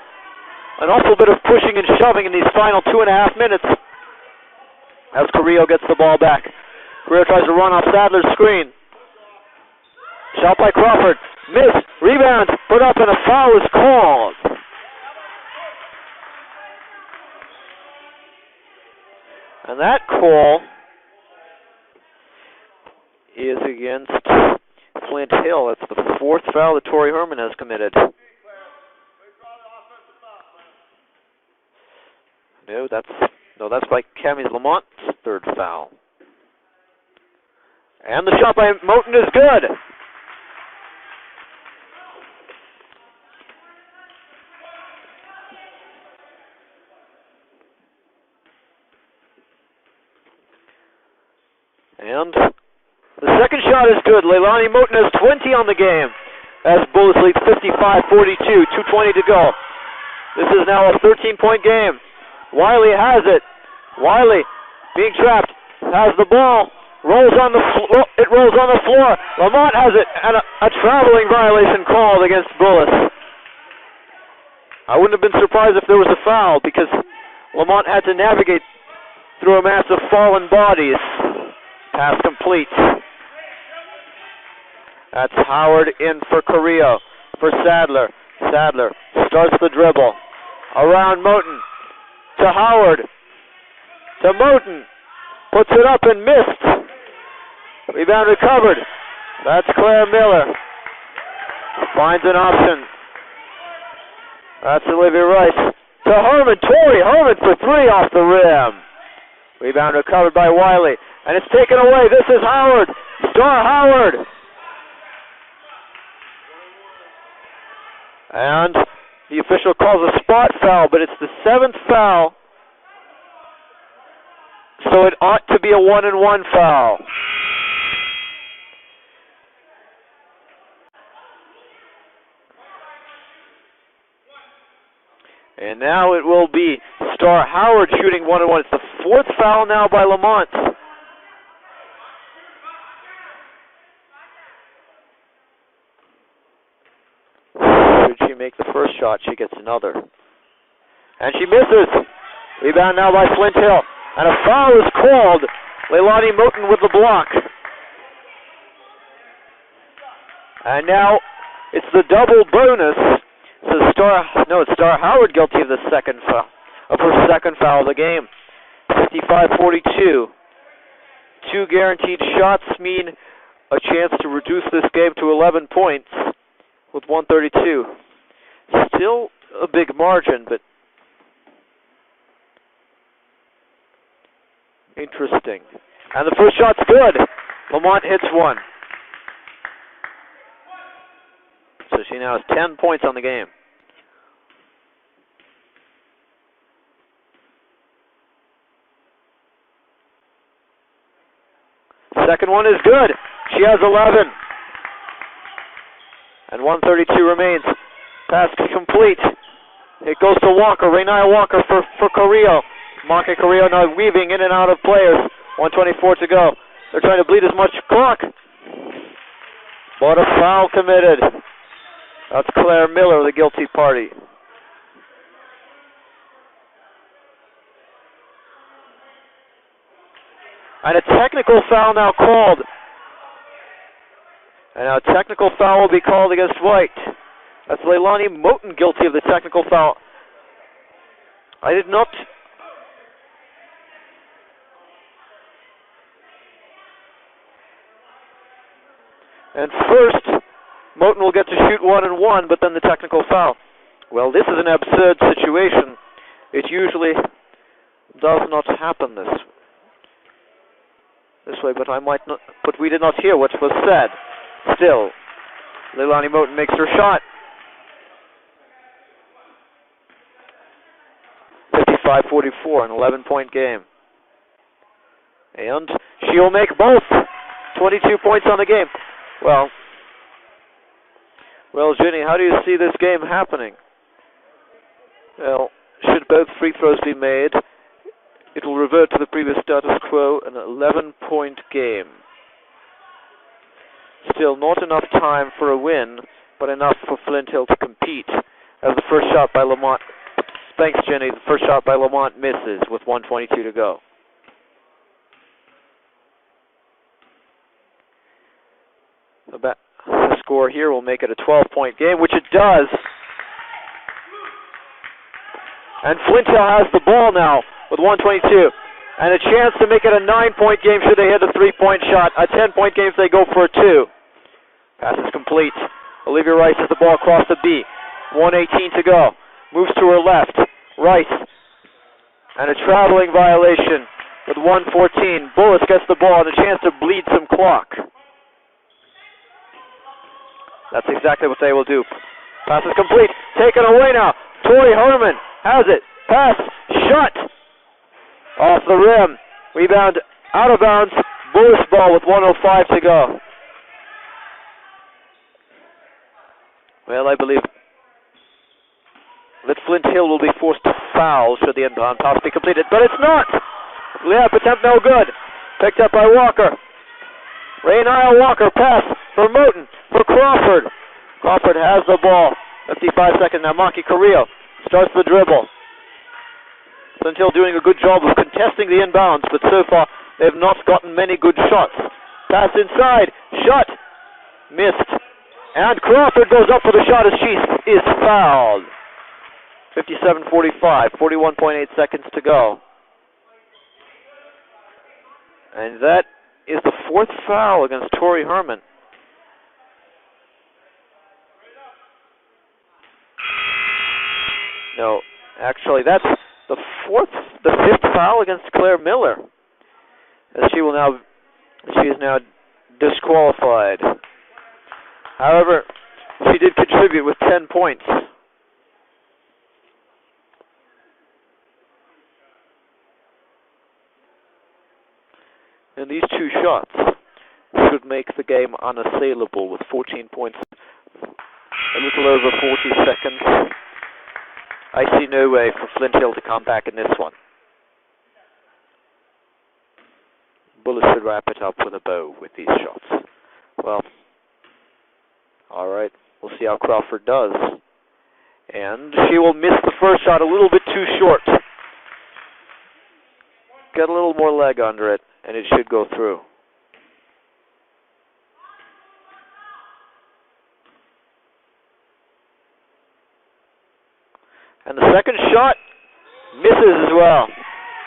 An awful bit of pushing and shoving in these final 2.5 minutes as Carrillo gets the ball back. Carrillo tries to run off Sadler's screen. Shot by Crawford, miss, rebound, put up, and a foul is called. And that call is against Flint Hill. That's the fourth foul that Tori Herman has committed. No, that's by Cami Lamont's third foul. And the shot by Moten is good. And the second shot is good. Leilani Moten has 20 on the game as Bullis leads 55-42, 2:20 to go. This is now a 13-point game. Wiley has it. Wiley being trapped, has the ball, rolls on the floor. It rolls on the floor. Lamont has it, and a traveling violation called against Bullis. I wouldn't have been surprised if there was a foul because Lamont had to navigate through a mass of fallen bodies. Pass complete. That's Howard in for Carrillo, for Sadler. Sadler starts the dribble. Around Moten. To Howard. To Moten. Puts it up and missed. Rebound recovered. That's Claire Miller. Finds an option. That's Olivia Rice. To Herman. Tori Herman for three off the rim. Rebound recovered by Wiley. And it's taken away. This is Howard. Star Howard. And the official calls a spot foul, but it's the seventh foul. So it ought to be a 1-and-1 foul. And now it will be Star Howard shooting 1-and-1. It's the fourth foul now by Lamont. Should she make the first shot, she gets another. And she misses. Rebound now by Flint Hill. And a foul is called Leilani Moten with the block. And now it's the double bonus. So Star Howard guilty of the second foul, of her second foul of the game. 55-42. 2 guaranteed shots mean a chance to reduce this game to 11 points with 132. Still a big margin, but interesting. And the first shot's good. Lamont hits one. So she now has 10 points on the game. Second one is good. She has 11. And 132 remains. Pass complete. It goes to Walker. Renaya Walker for Carrillo. Monica Carrillo now weaving in and out of players. 124 to go. They're trying to bleed as much clock. But a foul committed. That's Claire Miller, the guilty party. And a technical foul now called. And now a technical foul will be called against White. That's Leilani Moten guilty of the technical foul. I did not... And first, Moten will get to shoot 1-1, but then the technical foul. Well, this is an absurd situation. It usually does not happen this way, but we did not hear what was said. Still, Leilani Moten makes her shot. 55-44, an 11-point game. And she'll make both. 22 points on the game. Well, Ginny, how do you see this game happening? Well, should both free throws be made, it will revert to the previous status quo, an 11-point game. Still not enough time for a win, but enough for Flint Hill to compete. As the first shot by Lamont, thanks Jenny, the first shot by Lamont misses with 1:22 to go. The score here will make it a 12-point game, which it does. And Flint Hill has the ball now with 1:22. And a chance to make it a 9-point game should they hit a 3-point shot. A 10-point game if they go for a 2. Pass is complete. Olivia Rice has the ball across the B. 1:18 to go. Moves to her left. Rice. And a traveling violation with 1:14. Bullis gets the ball and a chance to bleed some clock. That's exactly what they will do. Pass is complete. Taken away now. Tori Herman has it. Pass. Shot. Off the rim. Rebound out of bounds. Bullis ball with 1:05 to go. Well, I believe that Flint Hill will be forced to foul should the inbound pass be completed. But it's not. Layup attempt no good. Picked up by Walker. Renaya Walker pass for Moten, for Crawford. Crawford has the ball. 55 seconds now. Maki Carrillo starts the dribble. Flint Hill doing a good job of contesting the inbounds, but so far they have not gotten many good shots. Pass inside. Shot. Missed. And Crawford goes up for the shot as she is fouled. 57-45. 41.8 seconds to go. And that is the 4th foul against Tori Herman. No, actually, that's the 5th foul against Claire Miller. As she is now disqualified. However, she did contribute with 10 points. And these 2 shots should make the game unassailable with 14 points, a little over 40 seconds. I see no way for Flint Hill to come back in this one. Bullis should wrap it up with a bow with these shots. Well, alright, we'll see how Crawford does. And she will miss the first shot a little bit too short. Get a little more leg under it. and it should go through. And the second shot misses as well,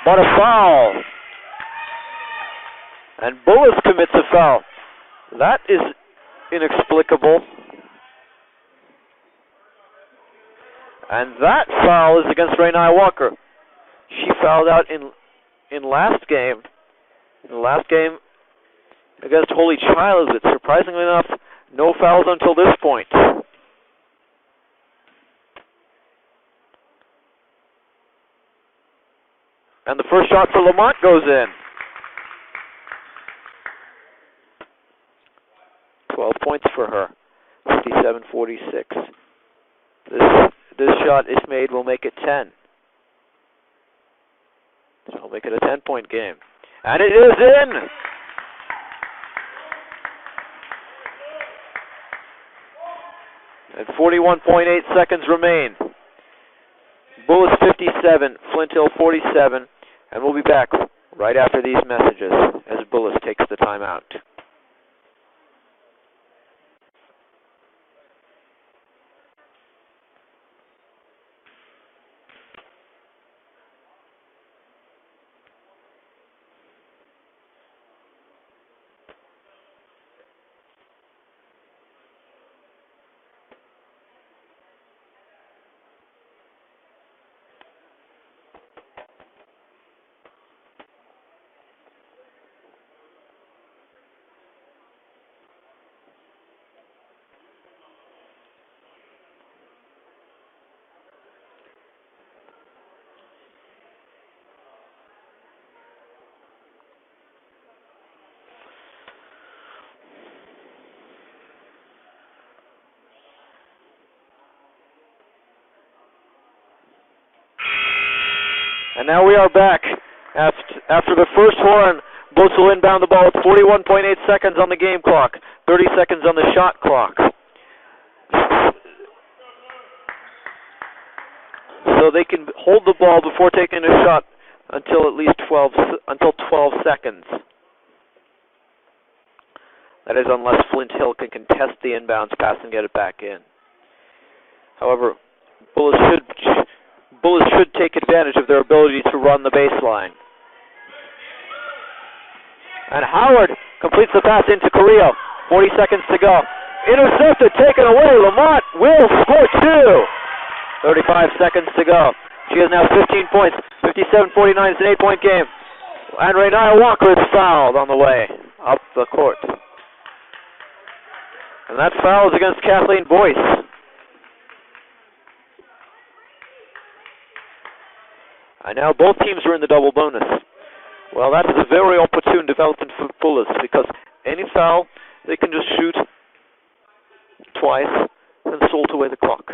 but a foul. And Bullis commits a foul. That is inexplicable. And that foul is against Rainai Walker. She fouled out in last game. In the last game against Holy Child, but surprisingly enough, no fouls until this point. And the first shot for Lamont goes in. 12 points for her, 57-46. This shot, if made, will make it 10. So it'll make it a 10-point game. And it is in! And 41.8 seconds remain. Bullis 57, Flint Hill 47, and we'll be back right after these messages as Bullis takes the timeout. And now we are back. After the first horn, Bullis will inbound the ball with 41.8 seconds on the game clock, 30 seconds on the shot clock. So they can hold the ball before taking a shot until at least 12 seconds. That is, unless Flint Hill can contest the inbounds pass and get it back in. However, Bullis should take advantage of their ability to run the baseline. And Howard completes the pass into Carrillo. 40 seconds to go. Intercepted, taken away. Lamont will score two. 35 seconds to go. She has now 15 points. 57-49 is an 8-point game. And Rainai Walker is fouled on the way up the court. And that foul is against Kathleen Boyce. And now both teams are in the double bonus. Well, that is a very opportune development for Bullis because any foul, they can just shoot twice and salt away the clock.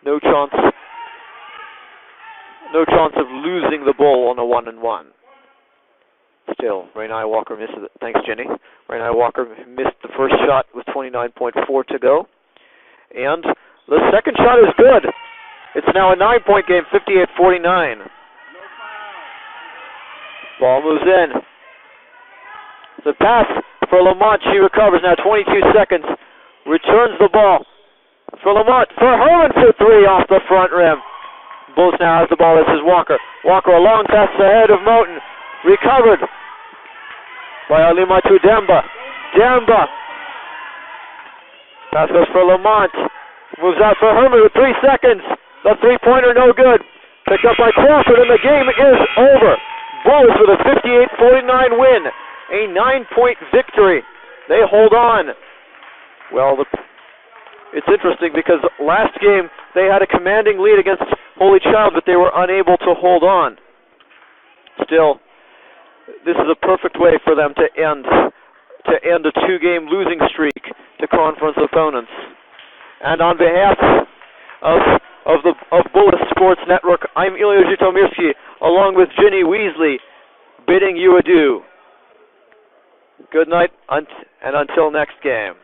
No chance of losing the ball on a 1-and-1. Still, Rainai Walker misses it. Thanks, Jenny. Rainai Walker missed the first shot with 29.4 to go. And the second shot is good. It's now a 9-point game, 58-49. Ball moves in. The pass for Lamont. She recovers now, 22 seconds. Returns the ball for Lamont. For Herman for three off the front rim. Bullis now has the ball. This is Walker. Walker a long pass ahead of Moten. Recovered by Alima to Demba. Demba. Pass goes for Lamont. Moves out for Herman with 3 seconds. The three-pointer no good. Picked up by Crawford, and the game is over. Bullis with a 58-49 win. A 9-point victory. They hold on. Well, it's interesting because last game they had a commanding lead against Holy Child, but they were unable to hold on. Still, this is a perfect way for them to end a 2-game losing streak to conference opponents. And on behalf of Bullis Sports Network, I'm Ilya Zhitomirsky, along with Ginny Weasley, bidding you adieu. Good night, and until next game.